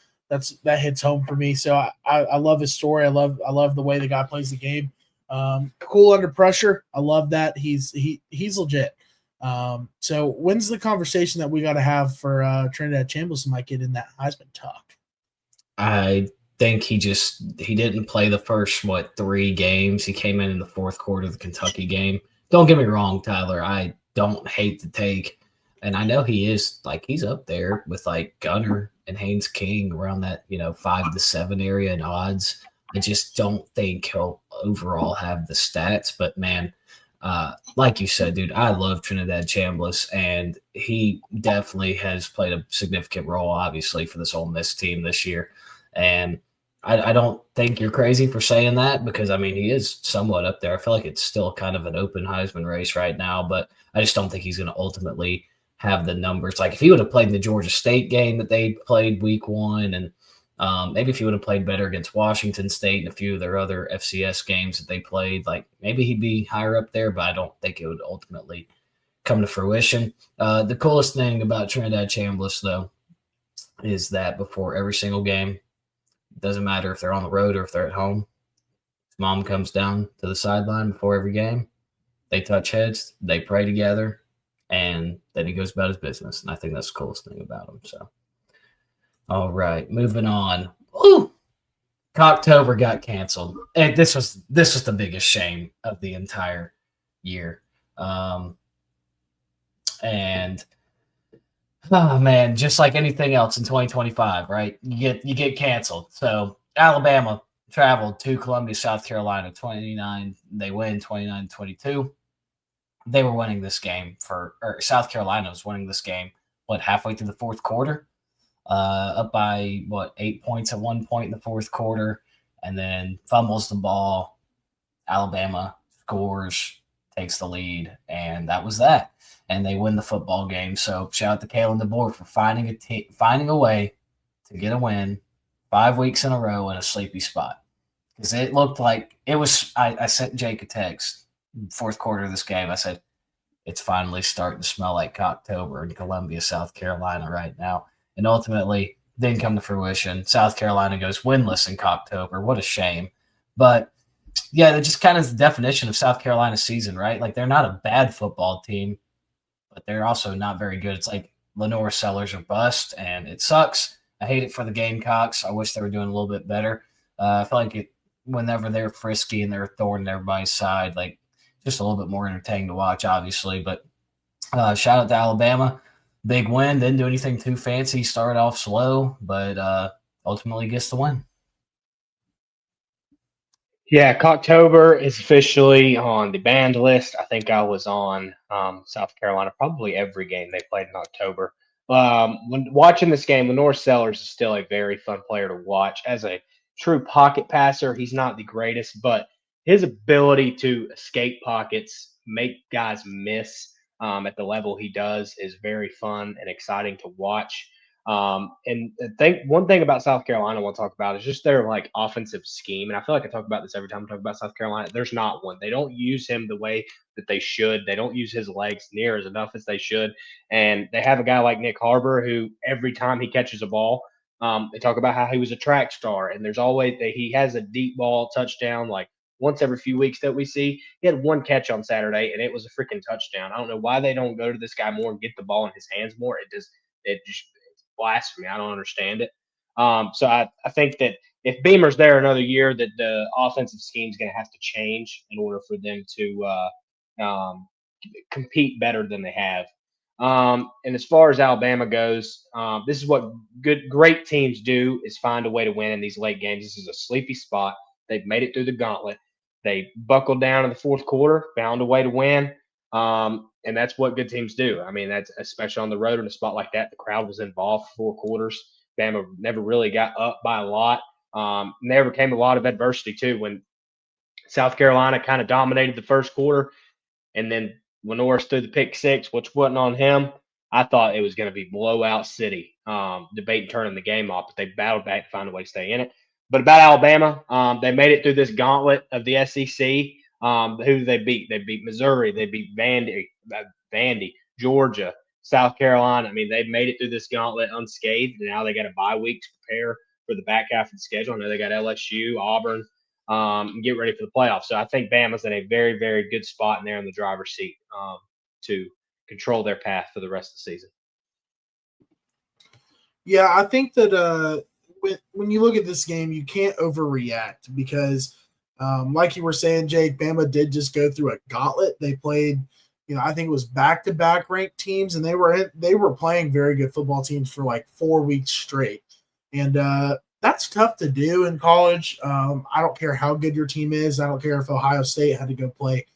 hits home for me. So I love his story. I love the way the guy plays the game. Cool under pressure. I love that. He's legit. So when's the conversation that we got to have for Trinidad Chambliss might get in that Heisman talk? I think he didn't play the first 3 games. He came in the fourth quarter of the Kentucky game. Don't get me wrong, Tyler. I don't hate the take, and I know he's up there with Gunner and Haynes King around that 5 to 7 area in odds. I just don't think he'll overall have the stats. But man, like you said, dude, I love Trinidad Chambliss, and he definitely has played a significant role, obviously, for this Ole Miss team this year. And I don't think you're crazy for saying that because, I mean, he is somewhat up there. I feel like it's still kind of an open Heisman race right now, but I just don't think he's going to ultimately have the numbers. Like if he would have played in the Georgia State game that they played week 1, and maybe if he would have played better against Washington State and a few of their other FCS games that they played, maybe he'd be higher up there, but I don't think it would ultimately come to fruition. The coolest thing about Trinidad Chambliss, though, is that before every single game, doesn't matter if they're on the road or if they're at home, his mom comes down to the sideline before every game. They touch heads, they pray together, and then he goes about his business. And I think that's the coolest thing about him. So, all right, moving on. Woo! Cocktober got canceled. And this was the biggest shame of the entire year. And oh man, just like anything else in 2025, right? You get canceled. So Alabama traveled to Columbia, South Carolina, 29. They win 29-22. They were winning this game or South Carolina was winning this game, halfway through the fourth quarter, up by 8 points at one point in the fourth quarter, and then fumbles the ball. Alabama scores, takes the lead, and that was that. And they win the football game. So shout out to Kalen DeBoer for finding a way to get a win 5 weeks in a row in a sleepy spot. Because it looked like it was. I sent Jake a text fourth quarter of this game. I said, it's finally starting to smell like Cocktober in Columbia, South Carolina right now. and ultimately didn't come to fruition. South Carolina goes winless in October. What a shame. But yeah, that just kind of is the definition of South Carolina's season, right? Like they're not a bad football team, but they're also not very good. It's like Lenore Sellers are bust, and it sucks. I hate it for the Gamecocks. I wish they were doing a little bit better. I feel like whenever they're frisky and they're thorn in everybody's side, like just a little bit more entertaining to watch, obviously. But shout out to Alabama. Big win. Didn't do anything too fancy. Started off slow, but ultimately gets the win. Yeah, Cocktober is officially on the banned list. I think I was on South Carolina probably every game they played in October. When watching this game, Lenore Sellers is still a very fun player to watch. As a true pocket passer, he's not the greatest, but his ability to escape pockets, make guys miss at the level he does is very fun and exciting to watch. And one thing about South Carolina I want to talk about is just their like offensive scheme. And I feel like I talk about this every time I talk about South Carolina. There's not one. They don't use him the way that they should. They don't use his legs near as enough as they should. And they have a guy like Nick Harbor who every time he catches a ball, they talk about how he was a track star. And there's always he has a deep ball touchdown like once every few weeks that we see. He had one catch on Saturday and it was a freaking touchdown. I don't know why they don't go to this guy more and get the ball in his hands more. It just blasphemy. I don't understand it. So I think that if Beamer's there another year, that the offensive scheme is going to have to change in order for them to compete better than they have. And as far as Alabama goes, this is what great teams do is find a way to win in these late games. This is a sleepy spot. They've made it through the gauntlet. They buckled down in the fourth quarter, found a way to win. And that's what good teams do. I mean, that's especially on the road in a spot like that. The crowd was involved for 4 quarters. Bama never really got up by a lot. And there became a lot of adversity too when South Carolina kind of dominated the first quarter, and then Lenore threw the pick six, which wasn't on him. I thought it was going to be blowout city, debating turning the game off, but they battled back to find a way to stay in it. But about Alabama, they made it through this gauntlet of the SEC. Who they beat? They beat Missouri. They beat Vandy, Georgia, South Carolina. I mean, they've made it through this gauntlet unscathed. And now they got a bye week to prepare for the back half of the schedule. I know they got LSU, Auburn, and get ready for the playoffs. So I think Bama's in a very, very good spot in there in the driver's seat to control their path for the rest of the season. Yeah, I think that when you look at this game, you can't overreact because, like you were saying, Jake, Bama did just go through a gauntlet. They played, I think it was back-to-back ranked teams, and they were playing very good football teams for like 4 weeks straight. And that's tough to do in college. I don't care how good your team is. I don't care if Ohio State had to go play,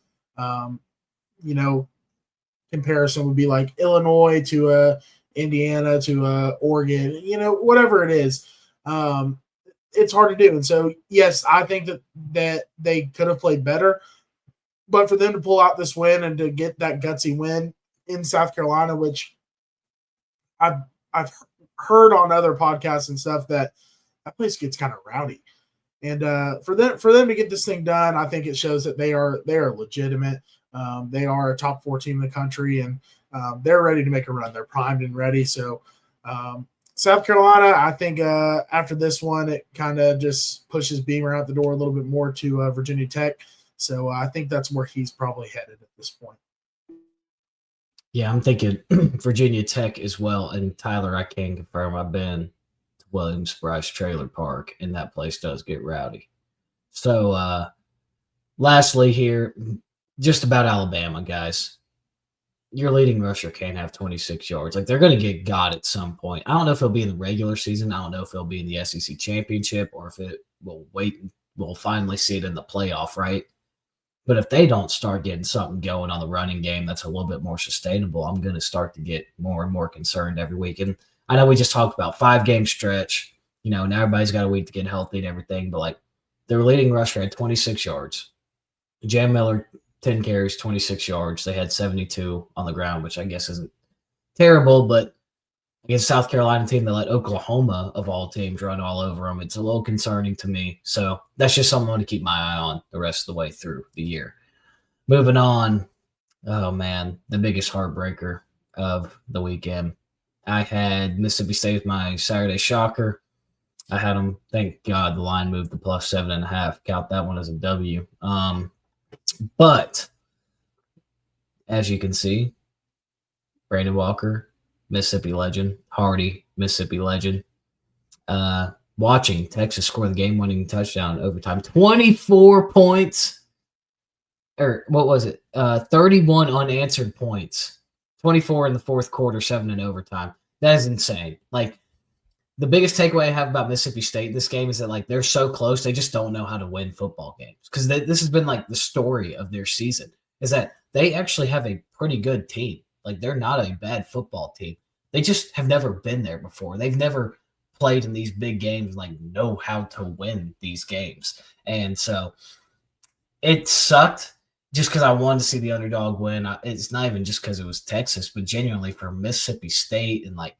comparison would be like Illinois to Indiana to Oregon, whatever it is. It's hard to do. And so, yes, I think that they could have played better. But for them to pull out this win and to get that gutsy win in South Carolina, which I've heard on other podcasts and stuff that place gets kind of rowdy. And for them to get this thing done, I think it shows that they are legitimate. They are a top 4 team in the country, and they're ready to make a run. They're primed and ready. So South Carolina, I think after this one, it kind of just pushes Beamer out the door a little bit more to Virginia Tech. So I think that's where he's probably headed at this point. Yeah, I'm thinking Virginia Tech as well. And Tyler, I can confirm I've been to Williams-Brice Trailer Park, and that place does get rowdy. So lastly here, just about Alabama, guys. Your leading rusher can't have 26 yards. Like, they're going to get got at some point. I don't know if it'll be in the regular season. I don't know if it'll be in the SEC championship or if it will wait. We'll finally see it in the playoff, right? But if they don't start getting something going on the running game that's a little bit more sustainable, I'm going to start to get more and more concerned every week. And I know we just talked about 5-game stretch, now everybody's got a week to get healthy and everything, but like their leading rusher had 26 yards. Jam Miller, 10 carries, 26 yards. They had 72 on the ground, which I guess isn't terrible, but against South Carolina team that let Oklahoma, of all teams, run all over them, it's a little concerning to me. So that's just something to keep my eye on the rest of the way through the year. Moving on, oh man, the biggest heartbreaker of the weekend. I had Mississippi State as my Saturday shocker. I had them. Thank God the line moved to plus 7.5. Count that one as a W. But as you can see, Brandon Walker, Mississippi legend. Hardy, Mississippi legend. Watching Texas score the game-winning touchdown in overtime. 24 points. Or what was it? 31 unanswered points. 24 in the fourth quarter, 7 in overtime. That is insane. Like, the biggest takeaway I have about Mississippi State this game is that, like, they're so close, they just don't know how to win football games. Because this has been, like, the story of their season, is that they actually have a pretty good team. Like, they're not a bad football team. They just have never been there before. They've never played in these big games, like, know how to win these games. And so it sucked just because I wanted to see the underdog win. It's not even just because it was Texas, but genuinely for Mississippi State, and like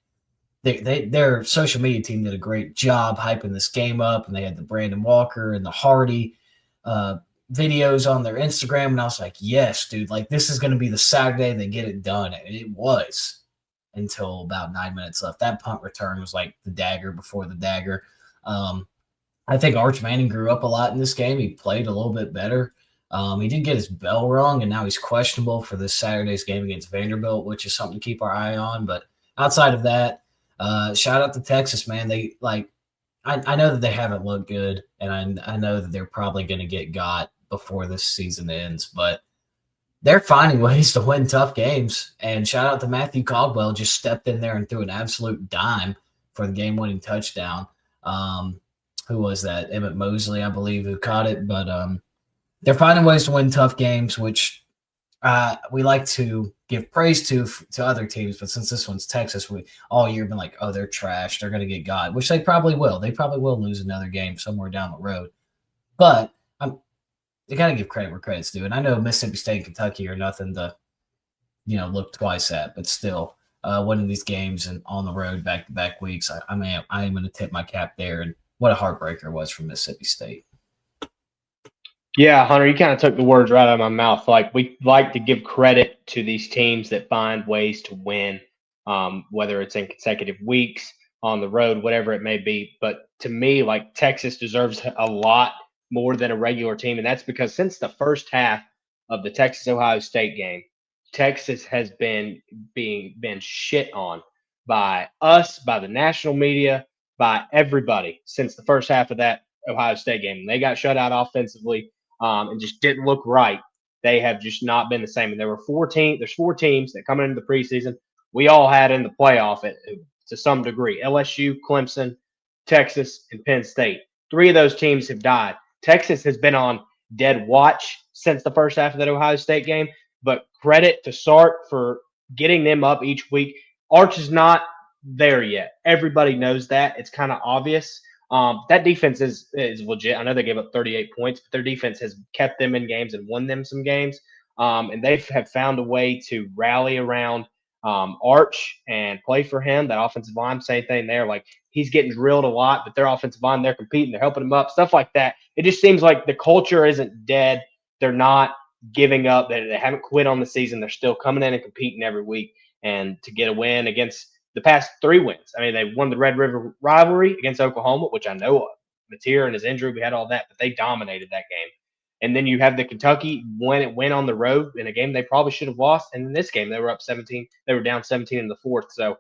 their social media team did a great job hyping this game up, and they had the Brandon Walker and the Hardy videos on their Instagram, and I was like, yes, dude, like this is going to be the Saturday they get it done, and it was until about 9 minutes left. That punt return was like the dagger before the dagger. I think Arch Manning grew up a lot in this game. He played a little bit better. He did get his bell rung, and now he's questionable for this Saturday's game against Vanderbilt, which is something to keep our eye on. But outside of that, shout out to Texas, man. They like, I know that they haven't looked good, and I know that they're probably going to get got before this season ends, but they're finding ways to win tough games. And shout out to Matthew Caldwell, just stepped in there and threw an absolute dime for the game-winning touchdown. Who was that? Emmett Mosley, I believe, who caught it. But they're finding ways to win tough games, which we like to give praise to other teams. But since this one's Texas, we all year been like, oh, they're trash. They're going to get got, which they probably will. They probably will lose another game somewhere down the road. But they got to give credit where credit's due. And I know Mississippi State and Kentucky are nothing to, look twice at, but still winning these games and on the road back-to-back weeks, I am going to tip my cap there. And what a heartbreaker it was from Mississippi State. Yeah, Hunter, you kind of took the words right out of my mouth. Like, we like to give credit to these teams that find ways to win, whether it's in consecutive weeks, on the road, whatever it may be. But to me, like, Texas deserves a lot more than a regular team, and that's because since the first half of the Texas-Ohio State game, Texas has been shit on by us, by the national media, by everybody since the first half of that Ohio State game. They got shut out offensively and just didn't look right. They have just not been the same. And there's four teams that coming into the preseason we all had in the playoff to some degree: LSU, Clemson, Texas, and Penn State. 3 of those teams have died. Texas has been on dead watch since the first half of that Ohio State game, but credit to Sark for getting them up each week. Arch is not there yet. Everybody knows that. It's kind of obvious. That defense is legit. I know they gave up 38 points, but their defense has kept them in games and won them some games. And they have found a way to rally around Arch and play for him. That offensive line, same thing there. Like, he's getting drilled a lot, but their offensive line, they're competing, they're helping him up, stuff like that. It just seems like the culture isn't dead. They're not giving up. They haven't quit on the season. They're still coming in and competing every week. And to get a win against the past 3 wins. I mean, they won the Red River rivalry against Oklahoma, which I know of. Mateer and his injury, we had all that, but they dominated that game. And then you have the Kentucky when it went on the road in a game they probably should have lost. And in this game, they were up 17. They were down 17 in the fourth. So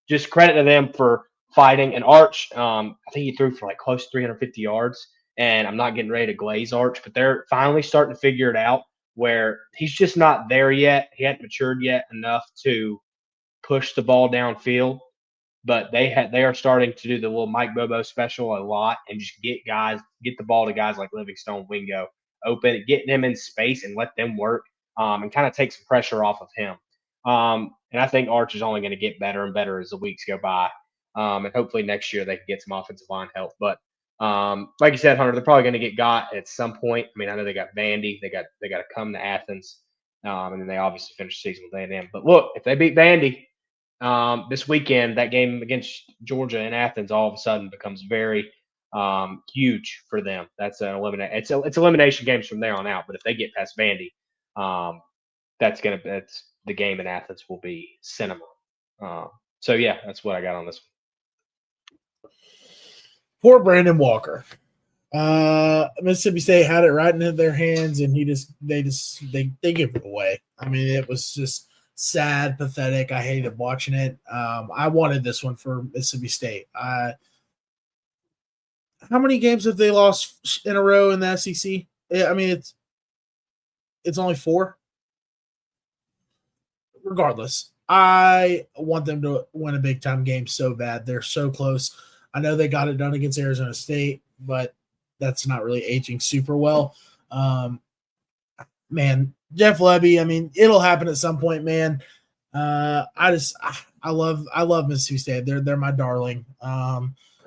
just credit to them for fighting. And Arch, I think he threw for like close to 350 yards. And I'm not getting ready to glaze Arch, but they're finally starting to figure it out where he's just not there yet. He hadn't matured yet enough to push the ball downfield. But they are starting to do the little Mike Bobo special a lot and just get the ball to guys like Livingstone, Wingo, open, getting them in space and let them work and kind of take some pressure off of him. And I think Arch is only going to get better and better as the weeks go by. And hopefully next year they can get some offensive line help. But like you said, Hunter, they're probably going to get got at some point. I mean, I know they got Vandy. They got to come to Athens. And then they obviously finish the season with A&M. But look, if they beat Vandy this weekend, that game against Georgia in Athens all of a sudden becomes very huge for them. That's an it's elimination games from there on out. But if they get past Vandy, that's the game in Athens will be cinema. So yeah, that's what I got on this one. Poor Brandon Walker. Mississippi State had it right in their hands, and they give it away. I mean, it was just sad, pathetic. I hated watching it. I wanted this one for Mississippi State. How many games have they lost in a row in the SEC? I mean, it's only 4. Regardless, I want them to win a big time game so bad. They're so close. I know they got it done against Arizona State, but that's not really aging super well. Man, Jeff Lebby, I mean, it'll happen at some point, man. I love Mississippi State. They're my darling.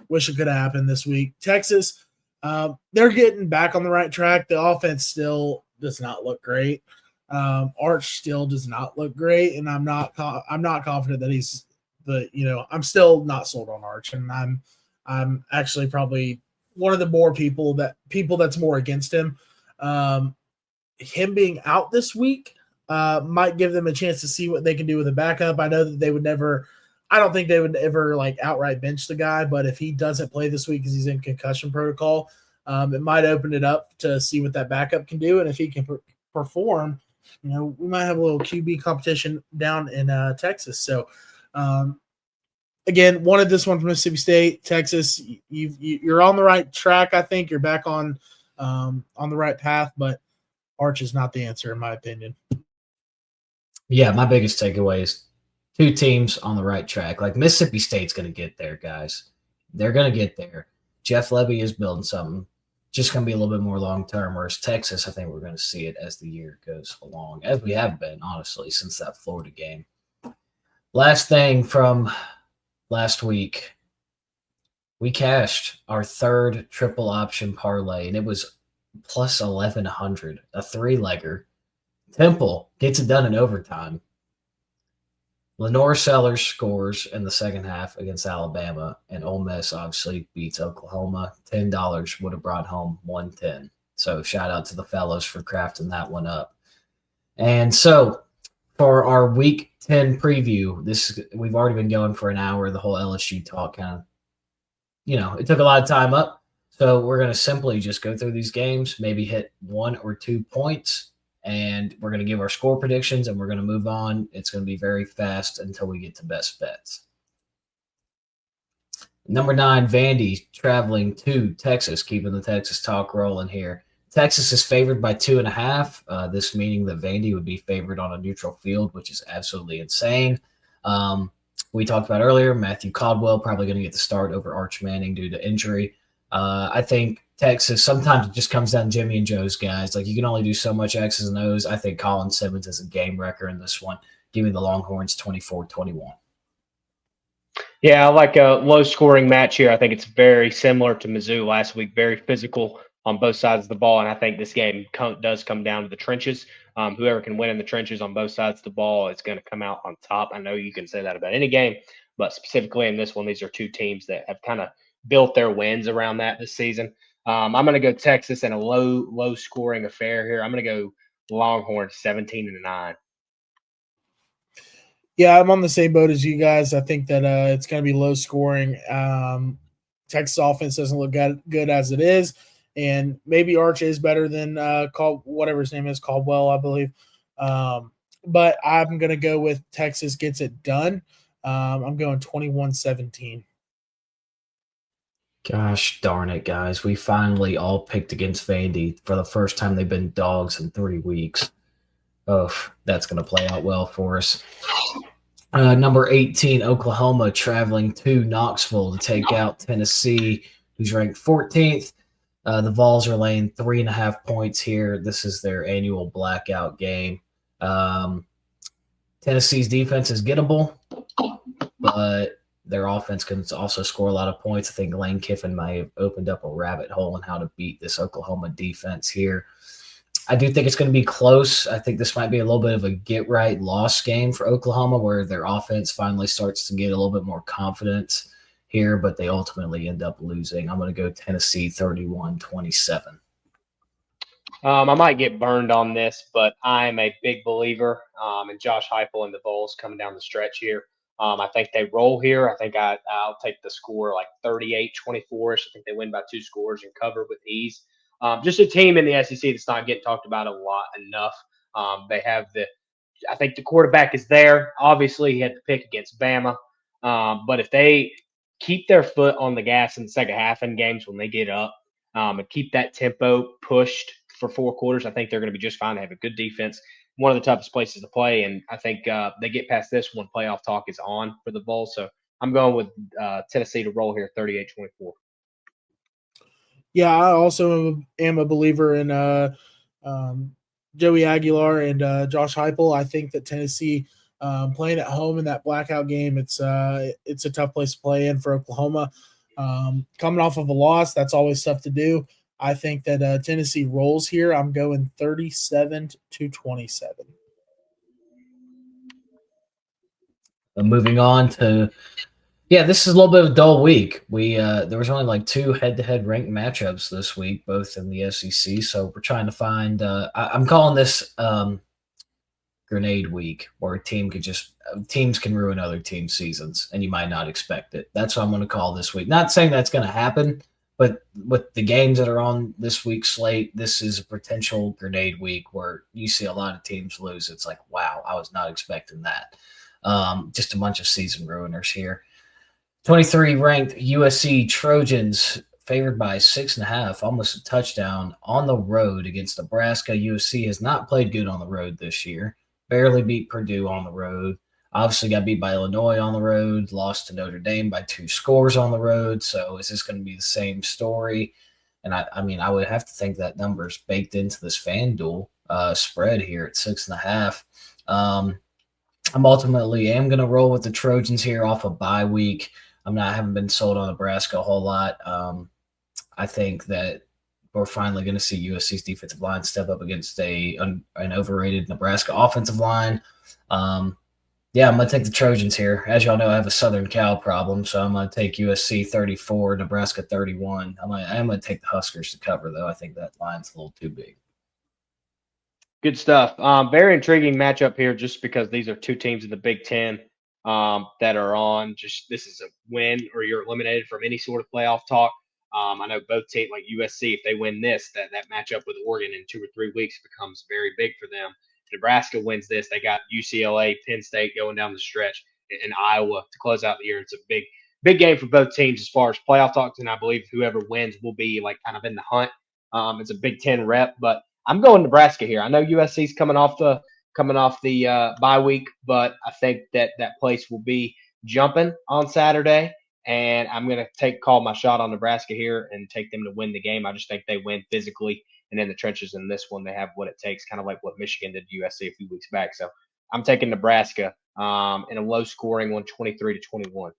Wish it could have happened this week. Texas, they're getting back on the right track. The offense still does not look great. Arch still does not look great, and I'm not confident that he's I'm still not sold on Arch, and I'm actually probably one of the more people that's more against him. Him being out this week might give them a chance to see what they can do with a backup. I know that I don't think they would ever like outright bench the guy, but if he doesn't play this week because he's in concussion protocol, it might open it up to see what that backup can do, and if he can perform, we might have a little QB competition down in Texas. So, again, wanted this one from Mississippi State. Texas, you're on the right track. I think you're back on the right path, but Arch is not the answer in my opinion. Yeah, my biggest takeaway is 2 teams on the right track. Like Mississippi State's going to get there, guys. They're going to get there. Jeff Lebby is building something. Just going to be a little bit more long-term, whereas Texas, I think we're going to see it as the year goes along, as we have been, honestly, since that Florida game. Last thing from last week, we cashed our 3rd triple option parlay, and it was plus 1,100, a 3-legger. Temple gets it done in overtime. Lenore Sellers scores in the second half against Alabama, and Ole Miss obviously beats Oklahoma. $10 would have brought home $110. So shout out to the fellows for crafting that one up. And so for our Week 10 preview, we've already been going for an hour. The whole LSU talk kind of, it took a lot of time up. So we're going to simply just go through these games, maybe hit 1 or 2 points, and we're going to give our score predictions, and we're going to move on. It's going to be very fast until we get to best bets. Number 9, Vandy traveling to Texas, keeping the Texas talk rolling here. Texas is favored by 2.5. This meaning that Vandy would be favored on a neutral field, which is absolutely insane. We talked about earlier, Matthew Caldwell probably going to get the start over Arch Manning due to injury. I think Texas, sometimes it just comes down to Jimmy and Joe's guys. Like, you can only do so much X's and O's. I think Colin Simmons is a game wrecker in this one. Give me the Longhorns 24-21. Yeah, I like a low-scoring match here. I think it's very similar to Mizzou last week, very physical on both sides of the ball, and I think this game does come down to the trenches. Whoever can win in the trenches on both sides of the ball is going to come out on top. I know you can say that about any game, but specifically in this one, these are 2 teams that have kind of built their wins around that this season. I'm going to go Texas in a low-scoring affair here. I'm going to go Longhorns 17-9. Yeah, I'm on the same boat as you guys. I think that it's going to be low scoring. Texas offense doesn't look good as it is, and maybe Arch is better than whatever his name is, Caldwell, I believe. But I'm going to go with Texas gets it done. I'm going 21-17. Gosh darn it, guys. We finally all picked against Vandy for the first time. They've been dogs in 3 weeks. Oh, that's going to play out well for us. Number 18, Oklahoma traveling to Knoxville to take out Tennessee, who's ranked 14th. The Vols are laying 3.5 points here. This is their annual blackout game. Tennessee's defense is gettable, but their offense can also score a lot of points. I think Lane Kiffin may have opened up a rabbit hole in how to beat this Oklahoma defense here. I do think it's going to be close. I think this might be a little bit of a get-right-loss game for Oklahoma, where their offense finally starts to get a little bit more confidence here, but they ultimately end up losing. I'm going to go Tennessee 31-27. I might get burned on this, but I'm a big believer in Josh Heupel and the Vols coming down the stretch here. I think they roll here. I think I'll take the score like 38-24ish. I think they win by 2 scores and cover with ease. Just a team in the SEC that's not getting talked about a lot enough. They have I think the quarterback is there. Obviously, he had to pick against Bama. But if they keep their foot on the gas in the second half in games when they get up and keep that tempo pushed for 4 quarters, I think they're going to be just fine. They have a good defense, one of the toughest places to play. And I think they get past this when playoff talk is on for the Bowl. So I'm going with Tennessee to roll here 38-24. Yeah, I also am a believer in Joey Aguilar and Josh Heupel. I think that Tennessee playing at home in that blackout game, it's a tough place to play in for Oklahoma. Coming off of a loss, that's always tough to do. I think that Tennessee rolls here. I'm going 37-27. Moving on to this is a little bit of a dull week. There was only like 2 head-to-head ranked matchups this week, both in the SEC. So we're trying to find. I'm calling this grenade week, where teams can ruin other teams' seasons, and you might not expect it. That's what I'm going to call this week. Not saying that's going to happen, but with the games that are on this week's slate, this is a potential grenade week where you see a lot of teams lose. It's like, wow, I was not expecting that. Just a bunch of season ruiners here. 23 ranked USC Trojans favored by 6.5, almost a touchdown on the road against Nebraska. USC has not played good on the road this year. Barely beat Purdue on the road. Obviously got beat by Illinois on the road. Lost to Notre Dame by 2 scores on the road. So is this going to be the same story? And I would have to think that number's baked into this FanDuel spread here at 6.5. I'm ultimately going to roll with the Trojans here off a bye week. I haven't been sold on Nebraska a whole lot. I think that we're finally going to see USC's defensive line step up against an overrated Nebraska offensive line. I'm going to take the Trojans here. As y'all know, I have a Southern Cal problem, so I'm going to take USC 34, Nebraska 31. I'm going to take the Huskers to cover, though. I think that line's a little too big. Good stuff. Very intriguing matchup here, just because these are 2 teams in the Big Ten that are on. This is a win or you're eliminated from any sort of playoff talk. I know both teams, like USC, if they win this, that matchup with Oregon in 2 or 3 weeks becomes very big for them. If Nebraska wins this, they got UCLA, Penn State going down the stretch, and Iowa to close out the year. It's a big game for both teams as far as playoff talks, and I believe whoever wins will be like kind of in the hunt. It's a Big Ten rep, but I'm going Nebraska here. I know USC's coming off the bye week, but I think that place will be jumping on Saturday, and I'm going to call my shot on Nebraska here and take them to win the game. I just think they win physically and in the trenches. In this one, they have what it takes, kind of like what Michigan did to USC a few weeks back. So I'm taking Nebraska in a low-scoring one, 23-21.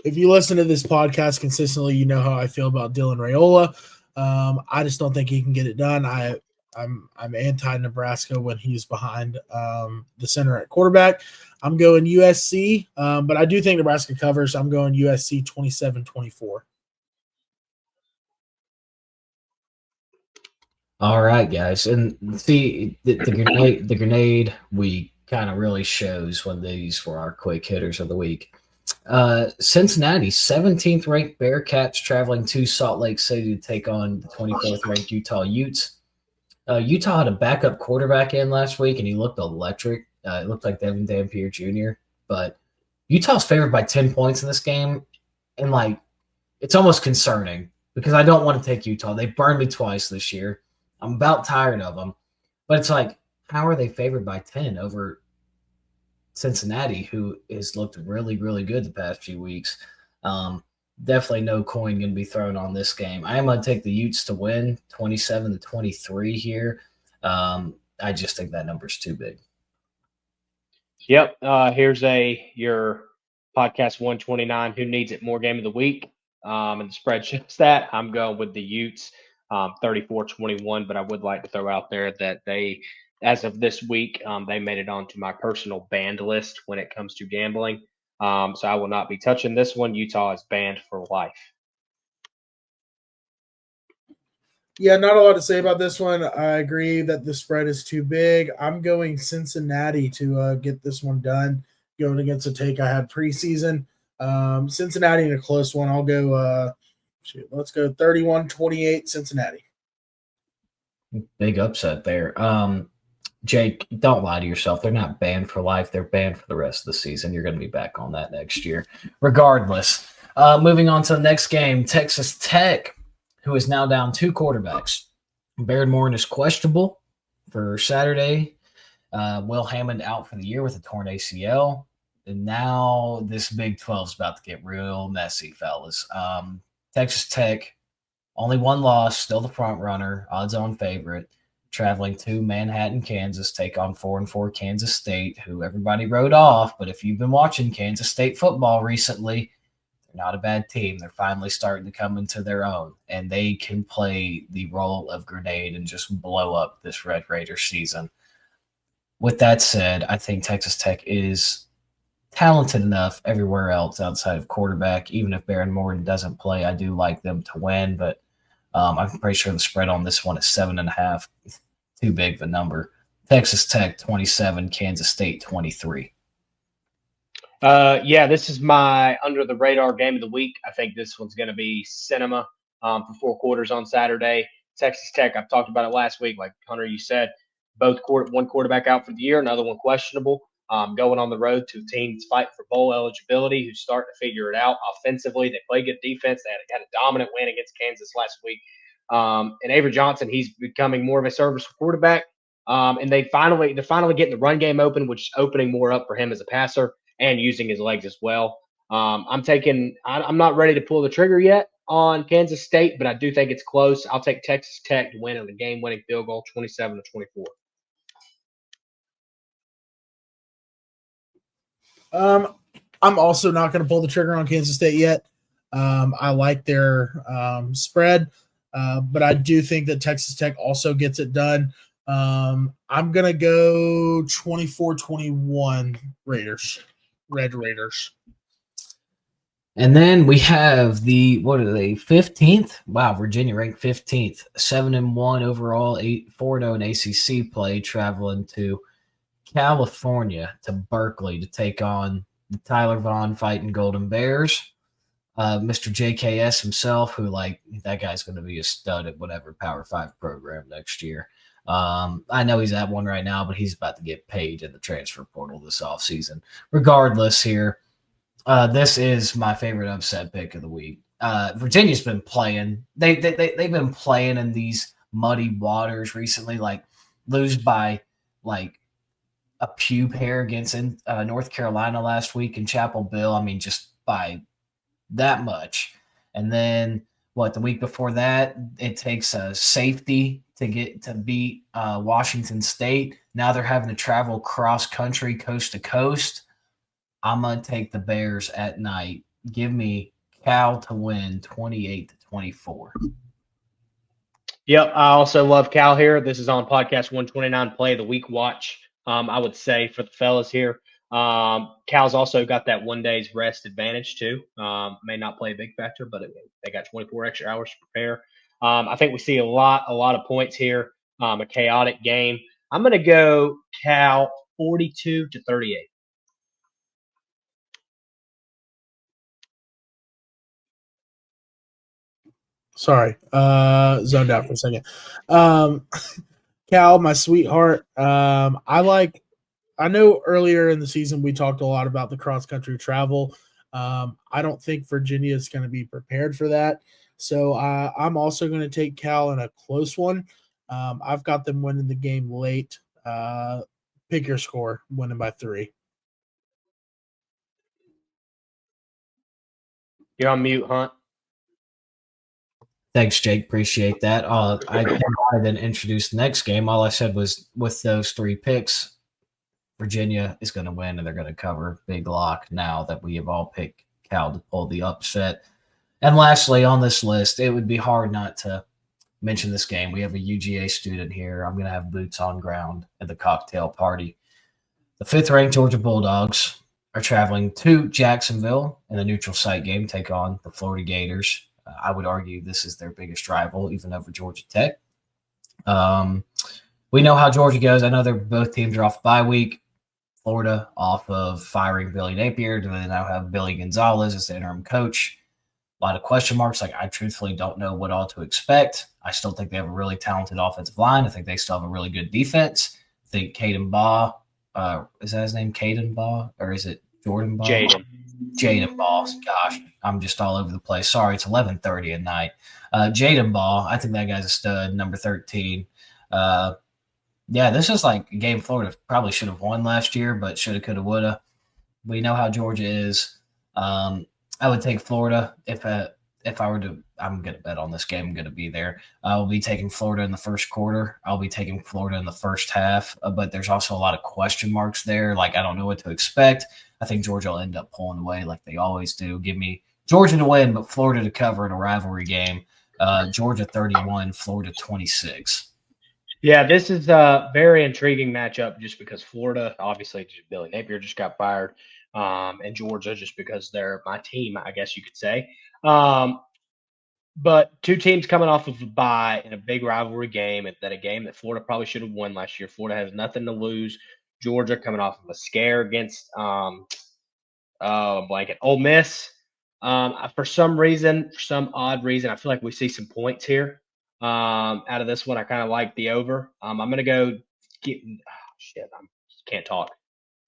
If you listen to this podcast consistently, you know how I feel about Dylan Raiola. I just don't think he can get it done. I'm anti-Nebraska when he's behind the center at quarterback. I'm going USC, but I do think Nebraska covers. I'm going USC 27-24. All right, guys. And see, the grenade week kind of really shows when these were our quick hitters of the week. Cincinnati, 17th ranked Bearcats, traveling to Salt Lake City to take on the 24th ranked Utah Utes. Utah had a backup quarterback in last week, and he looked electric. It looked like Devin Dampier Jr., but Utah's favored by 10 points in this game, and it's almost concerning because I don't want to take Utah. They burned me twice this year. I'm about tired of them, but it's like, how are they favored by 10 over Cincinnati, who has looked really, really good the past few weeks? Definitely no coin going to be thrown on this game. I am going to take the Utes to win 27-23 here. I just think that number's too big. Yep. Here's your podcast 129. Who needs it? More game of the week. And the spread shows that. I'm going with the Utes 34-21, but I would like to throw out there that they, as of this week, they made it onto my personal banned list when it comes to gambling. So I will not be touching this one. Utah is banned for life. Yeah, not a lot to say about this one. I agree that the spread is too big. I'm going Cincinnati to get this one done. going against a take I had preseason. Cincinnati in a close one. I'll go let's go 31-28 Cincinnati. Big upset there. Jake, don't lie to yourself. They're not banned for life. They're banned for the rest of the season. You're going to be back on that next year. Regardless, moving on to the next game, Texas Tech, who is now down 2 quarterbacks. Baron Morton is questionable for Saturday. Will Hammond out for the year with a torn ACL. And now this Big 12 is about to get real messy, fellas. Texas Tech, only 1 loss, still the front runner, odds-on favorite, traveling to Manhattan, Kansas, take on 4-4 Kansas State, who everybody wrote off. But if you've been watching Kansas State football recently, they're not a bad team. They're finally starting to come into their own, and they can play the role of grenade and just blow up this Red Raiders season. With that said, I think Texas Tech is talented enough everywhere else outside of quarterback. Even if Baron Morton doesn't play, I do like them to win, but I'm pretty sure the spread on this one is 7.5. Too big of a number. Texas Tech 27, Kansas State 23. Yeah, this is my under the radar game of the week. I think this one's going to be cinema for 4 quarters on Saturday. Texas Tech, I've talked about it last week. Like Hunter, you said, one quarterback out for the year, another one questionable. Going on the road to a team that's fighting for bowl eligibility, who's starting to figure it out offensively. They play good defense. They had a dominant win against Kansas last week. And Avery Johnson, he's becoming more of a serviceable quarterback. And they're finally getting the run game open, which is opening more up for him as a passer and using his legs as well. I'm not ready to pull the trigger yet on Kansas State, but I do think it's close. I'll take Texas Tech to win on the game-winning field goal, 27-24. I'm also not going to pull the trigger on Kansas State yet. I like their spread, but I do think that Texas Tech also gets it done. I'm going to go 24-21 Red Raiders. And then we have the 15th? Wow, Virginia ranked 15th, 7-1 overall, 4-0 in ACC play, traveling to California to Berkeley to take on the Tyler Vaughn fighting Golden Bears. Mr. JKS himself, who that guy's going to be a stud at whatever Power 5 program next year. I know he's at one right now, but he's about to get paid in the transfer portal this offseason. Regardless here, this is my favorite upset pick of the week. Virginia's been playing. They've been playing in these muddy waters recently, lose by a pube hair against North Carolina last week in Chapel Hill. I mean, just by that much. And then the week before that, it takes a safety to beat Washington State. Now they're having to travel cross country, coast to coast. I'm going to take the Bears at night. Give me Cal to win 28-24. Yep, I also love Cal here. This is on podcast 129, Play of the Week watch. I would say for the fellas here, Cal's also got that 1 day's rest advantage too. May not play a big factor, but they got 24 extra hours to prepare. I think we see a lot of points here. A chaotic game. I'm going to go Cal 42-38. Sorry, zoned out for a second. Cal, my sweetheart. I know earlier in the season we talked a lot about the cross-country travel. I don't think Virginia is going to be prepared for that. So I'm also going to take Cal in a close one. I've got them winning the game late. Pick your score, winning by 3. You're on mute, Hunt. Thanks, Jake. Appreciate that. I didn't introduce the next game. All I said was with those 3 picks, Virginia is going to win and they're going to cover. Big lock now that we have all picked Cal to pull the upset. And lastly, on this list, it would be hard not to mention this game. We have a UGA student here. I'm going to have boots on ground at the cocktail party. The 5th-ranked Georgia Bulldogs are traveling to Jacksonville in a neutral site game, take on the Florida Gators. I would argue this is their biggest rival, even over Georgia Tech. We know how Georgia goes. I know both teams are off bye week. Florida off of firing Billy Napier. Do they now have Billy Gonzalez as the interim coach? A lot of question marks. Like, I truthfully don't know what all to expect. I still think they have a really talented offensive line. I think they still have a really good defense. I think Caden Baugh, is that his name, Caden Baugh? Or is it Jordan Baugh? Jaden Baugh. Gosh, I'm just all over the place. Sorry, it's 11:30 at night. Jaden Baugh, I think that guy's a stud, number 13. Yeah, this is like a game Florida probably should have won last year, but shoulda, coulda, woulda. We know how Georgia is. I would take Florida if I were to. I'm gonna bet on this game. I'm gonna be there. I'll be taking Florida in the first quarter. I'll be taking Florida in the first half. But there's also a lot of question marks there. Like, I don't know what to expect. I think Georgia will end up pulling away like they always do. Give me Georgia to win, but Florida to cover in a rivalry game. Georgia 31, Florida 26. Yeah, this is a very intriguing matchup just because Florida, obviously, Billy Napier just got fired, and Georgia just because they're my team, I guess you could say. But two teams coming off of a bye in a big rivalry game, and that a game that Florida probably should have won last year. Florida has nothing to lose. Georgia coming off of a scare against Ole Miss. For some odd reason, I feel like we see some points here. Out of this one, I kind of like the over. I'm going to go I can't talk.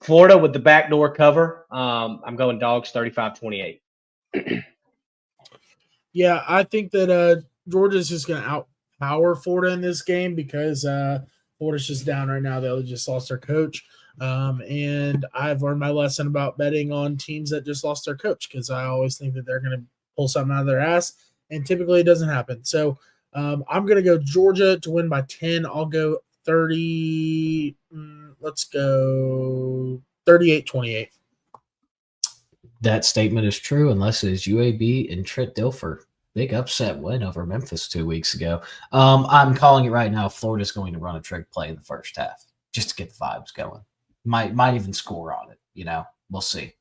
Florida with the backdoor cover. I'm going dogs 35-28. Yeah, I think that Georgia's just going to outpower Florida in this game because Florida's just down right now. They just lost their coach. And I've learned my lesson about betting on teams that just lost their coach because I always think that they're going to pull something out of their ass, and typically it doesn't happen. So I'm going to go Georgia to win by 10. I'll go 30. Let's go 38-28. That statement is true unless it is UAB and Trent Dilfer. Big upset win over Memphis 2 weeks ago. I'm calling it right now. Florida's going to run a trick play in the first half just to get the vibes going. Might even score on it. We'll see.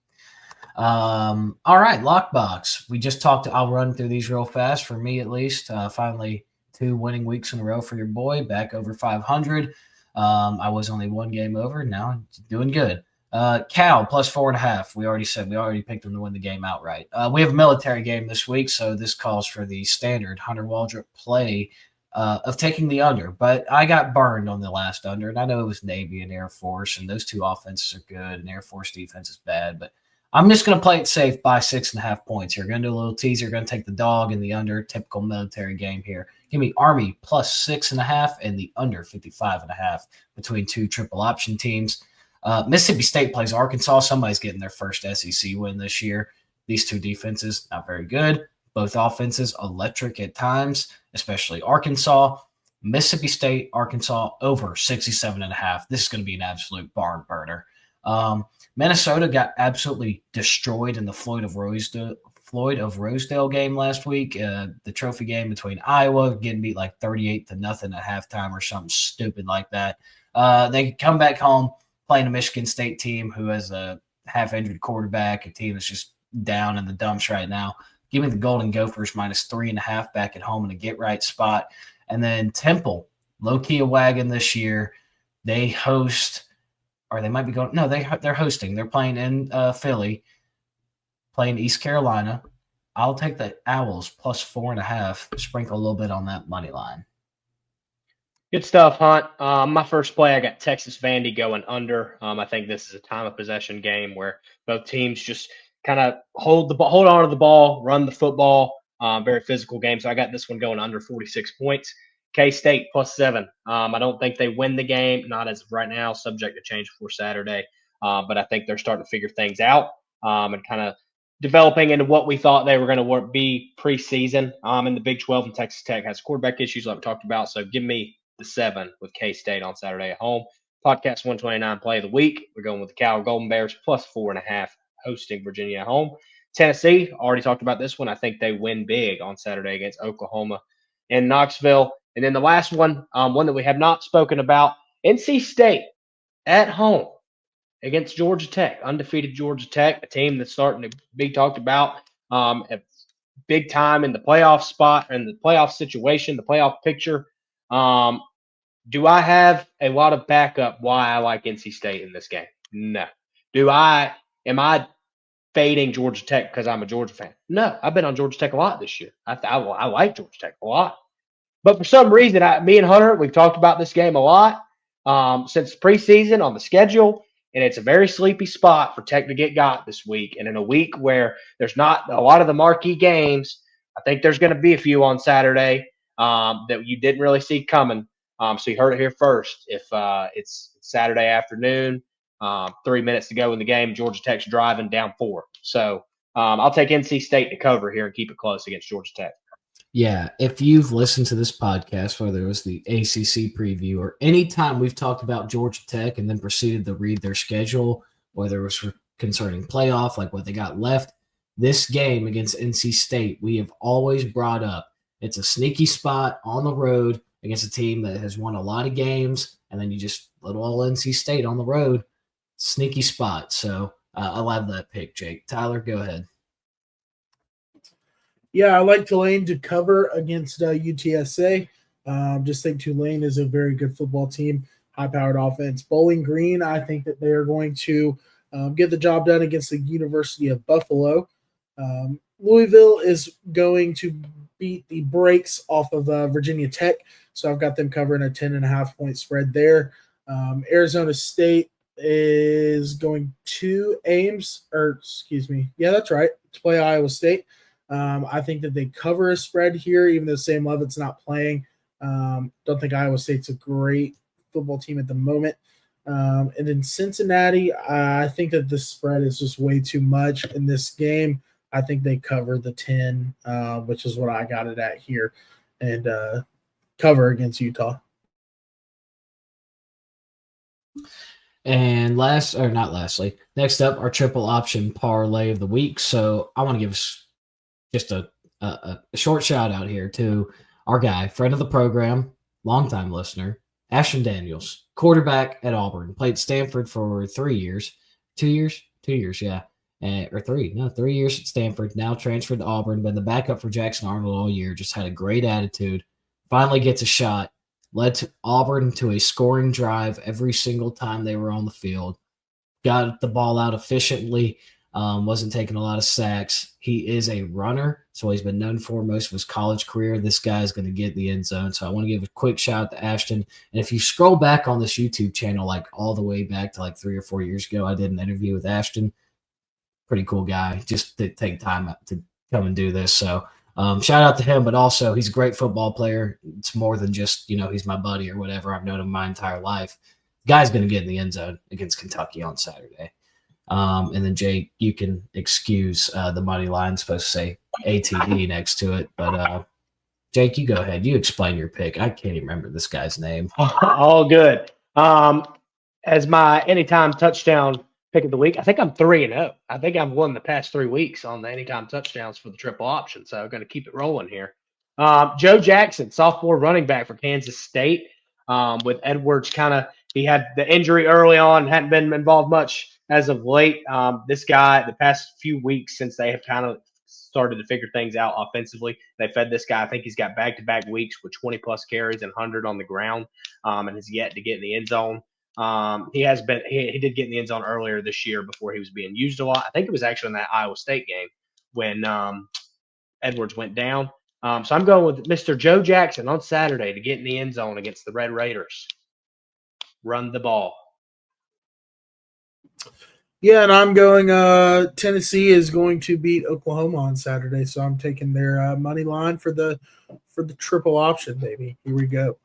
All right, Lockbox. We just talked. I'll run through these real fast for me at least. Finally, 2 winning weeks in a row for your boy, back over 500. I was only 1 game over. Now doing good. Cal plus 4.5. We already picked him to win the game outright. We have a military game this week, so this calls for the standard Hunter Waldrop play of taking the under. But I got burned on the last under, and I know it was Navy and Air Force, and those two offenses are good, and Air Force defense is bad. But I'm just going to play it safe by 6.5 points here. Going to do a little teaser. Going to take the dog in the under. Typical military game here. Give me Army plus 6.5 and the under 55.5 between 2 triple option teams. Mississippi State plays Arkansas. Somebody's getting their first SEC win this year. These 2 defenses, not very good. Both offenses, electric at times, especially Arkansas. Mississippi State, Arkansas, over 67.5. This is going to be an absolute barn burner. Minnesota got absolutely destroyed in the Floyd of Rosedale game last week. The trophy game between Iowa getting beat like 38-0 at halftime or something stupid like that. They come back home playing a Michigan State team who has a half-injured quarterback, a team that's just down in the dumps right now. Give me the Golden Gophers minus 3.5 back at home in a get-right spot. And then Temple, low-key a wagon this year. They host – or they might be going – no, they're hosting. They're playing in Philly, playing East Carolina. I'll take the Owls plus 4.5, sprinkle a little bit on that money line. Good stuff, Hunt. My first play, I got Texas Vandy going under. I think this is a time of possession game where both teams just kind of hold on to the ball, run the football. Very physical game. So I got this one going under 46 points. K-State plus 7. I don't think they win the game, not as of right now, subject to change before Saturday. But I think they're starting to figure things out and kind of developing into what we thought they were going to be preseason. In the Big 12, and Texas Tech has quarterback issues like we talked about. So give me the 7 with K-State on Saturday at home. Podcast 129 play of the week. We're going with the Cal Golden Bears plus 4.5 hosting Virginia at home. Tennessee, already talked about this one. I think they win big on Saturday against Oklahoma in Knoxville. And then the last one, one that we have not spoken about, NC State at home against Georgia Tech, undefeated Georgia Tech, a team that's starting to be talked about at big time in the playoff spot and the playoff situation, the playoff picture. Do I have a lot of backup why I like NC State in this game? No. Am I fading Georgia Tech because I'm a Georgia fan? No, I've been on Georgia Tech a lot this year. I like Georgia Tech a lot. But for some reason, me and Hunter, we've talked about this game a lot since preseason on the schedule, and it's a very sleepy spot for Tech to get got this week. And in a week where there's not a lot of the marquee games, I think there's going to be a few on Saturday that you didn't really see coming. So you heard it here first. If it's Saturday afternoon, 3 minutes to go in the game, Georgia Tech's driving down 4. So I'll take NC State to cover here and keep it close against Georgia Tech. Yeah, if you've listened to this podcast, whether it was the ACC preview or any time we've talked about Georgia Tech and then proceeded to read their schedule, whether it was concerning playoff, like what they got left, this game against NC State, we have always brought up. It's a sneaky spot on the road against a team that has won a lot of games, and then you just little old NC State on the road, sneaky spot. So I love that pick, Jake. Tyler, go ahead. Yeah, I like Tulane to cover against UTSA. Just think Tulane is a very good football team, high-powered offense. Bowling Green, I think that they are going to get the job done against the University of Buffalo. Louisville is going to beat the brakes off of Virginia Tech, so I've got them covering a 10.5-point spread there. Arizona State is going to that's right, to play Iowa State. I think that they cover a spread here, even though Sam Leavitt's not playing. Don't think Iowa State's a great football team at the moment. And then Cincinnati, I think that the spread is just way too much in this game. I think they cover the 10, which is what I got it at here, and cover against Utah. And next up, our triple option parlay of the week. So I want to give just a short shout out here to our guy, friend of the program, longtime listener, Ashton Daniels, quarterback at Auburn, played Stanford for 3 years, 2 years, 2 years, yeah, 3 years at Stanford. Now transferred to Auburn, been the backup for Jackson Arnold all year. Just had a great attitude. Finally gets a shot. Led to Auburn to a scoring drive every single time they were on the field. Got the ball out efficiently. Wasn't taking a lot of sacks. He is a runner, so he's been known for most of his college career. This guy is going to get the end zone. So I want to give a quick shout out to Ashton. And if you scroll back on this YouTube channel, like all the way back to like 3 or 4 years ago, I did an interview with Ashton. Pretty cool guy. Just to take time to come and do this. So shout out to him, but also he's a great football player. It's more than just, he's my buddy or whatever. I've known him my entire life. The guy's going to get in the end zone against Kentucky on Saturday. And then, Jake, you can excuse the money line. It's supposed to say ATD next to it. But, Jake, you go ahead. You explain your pick. I can't even remember this guy's name. All good. As my anytime touchdown pick of the week, I think I'm 3-0. I think I've won the past 3 weeks on the anytime touchdowns for the triple option. So I'm going to keep it rolling here. Joe Jackson, sophomore running back for Kansas State, with Edwards he had the injury early on, hadn't been involved much as of late. This guy, the past few weeks since they have kind of started to figure things out offensively, they fed this guy. I think he's got back-to-back weeks with 20-plus carries and 100 on the ground, and has yet to get in the end zone. He did get in the end zone earlier this year before he was being used a lot. I think it was actually in that Iowa State game when Edwards went down. So I'm going with Mr. Joe Jackson on Saturday to get in the end zone against the Red Raiders. Run the ball. Yeah, and I'm going Tennessee is going to beat Oklahoma on Saturday, so I'm taking their money line for the triple option, baby. Here we go.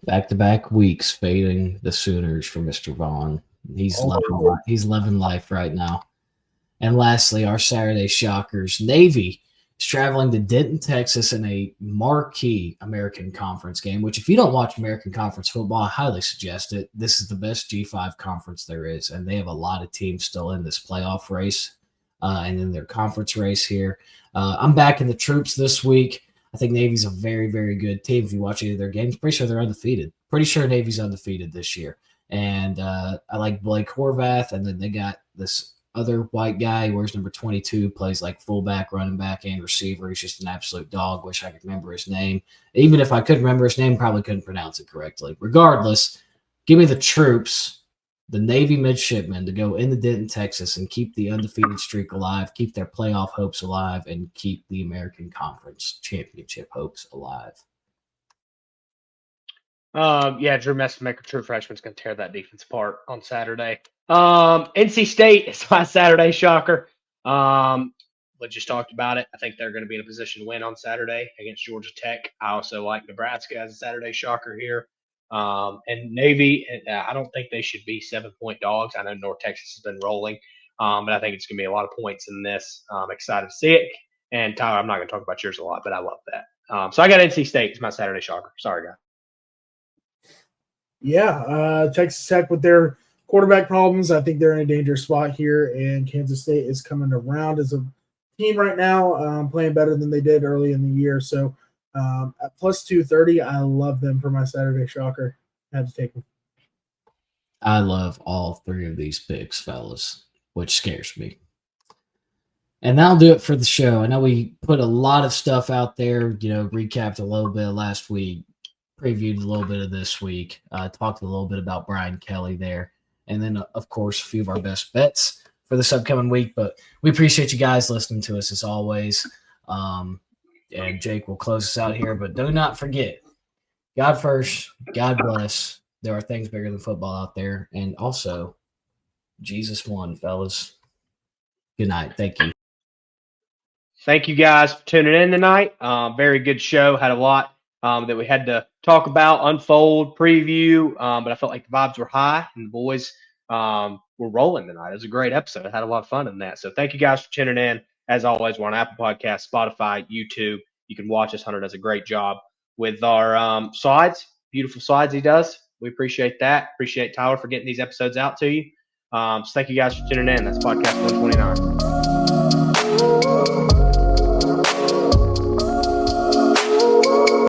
Back-to-back weeks fading the Sooners for Mr. Vaughn. He's loving life right now. And lastly, our Saturday shockers. Navy is traveling to Denton, Texas in a marquee American Conference game, which if you don't watch American Conference football, I highly suggest it. This is the best G5 conference there is, and they have a lot of teams still in this playoff race and in their conference race here. I'm backing the troops this week. I think Navy's a very, very good team. If you watch any of their games, pretty sure they're undefeated. Pretty sure Navy's undefeated this year. And I like Blake Horvath, and then they got this other white guy who wears number 22, plays like fullback, running back, and receiver. He's just an absolute dog. Wish I could remember his name. Even if I could remember his name, probably couldn't pronounce it correctly. Regardless, give me the troops the Navy midshipmen to go into Denton, Texas, and keep the undefeated streak alive, keep their playoff hopes alive, and keep the American Conference Championship hopes alive. Yeah, Drew Messmaker, true freshman, is going to tear that defense apart on Saturday. NC State is my Saturday shocker. We just talked about it. I think they're going to be in a position to win on Saturday against Georgia Tech. I also like Nebraska as a Saturday shocker here. And Navy, I don't think they should be 7-point dogs. I know North Texas has been rolling, but I think it's going to be a lot of points in this. I'm excited to see it. And Tyler, I'm not going to talk about yours a lot, but I love that. So I got NC State as my Saturday shocker. Sorry, guys. Yeah, Texas Tech with their quarterback problems, I think they're in a dangerous spot here, and Kansas State is coming around as a team right now, playing better than they did early in the year. So at plus 230, I love them for my Saturday shocker. I had to take them. I love all three of these picks, fellas, which scares me. And that'll do it for the show. I know we put a lot of stuff out there, recapped a little bit of last week, previewed a little bit of this week, talked a little bit about Brian Kelly there, and then, of course, a few of our best bets for this upcoming week. But we appreciate you guys listening to us as always. And Jake will close us out here, but do not forget, God first, God bless. There are things bigger than football out there. And also, Jesus won, fellas. Good night. Thank you. Thank you guys for tuning in tonight. Very good show. Had a lot that we had to talk about, unfold, preview. But I felt like the vibes were high and the boys were rolling tonight. It was a great episode. I had a lot of fun in that. So thank you guys for tuning in. As always, we're on Apple Podcasts, Spotify, YouTube. You can watch us. Hunter does a great job with our slides. Beautiful slides he does. We appreciate that. Appreciate Tyler for getting these episodes out to you. So thank you guys for tuning in. That's podcast 129.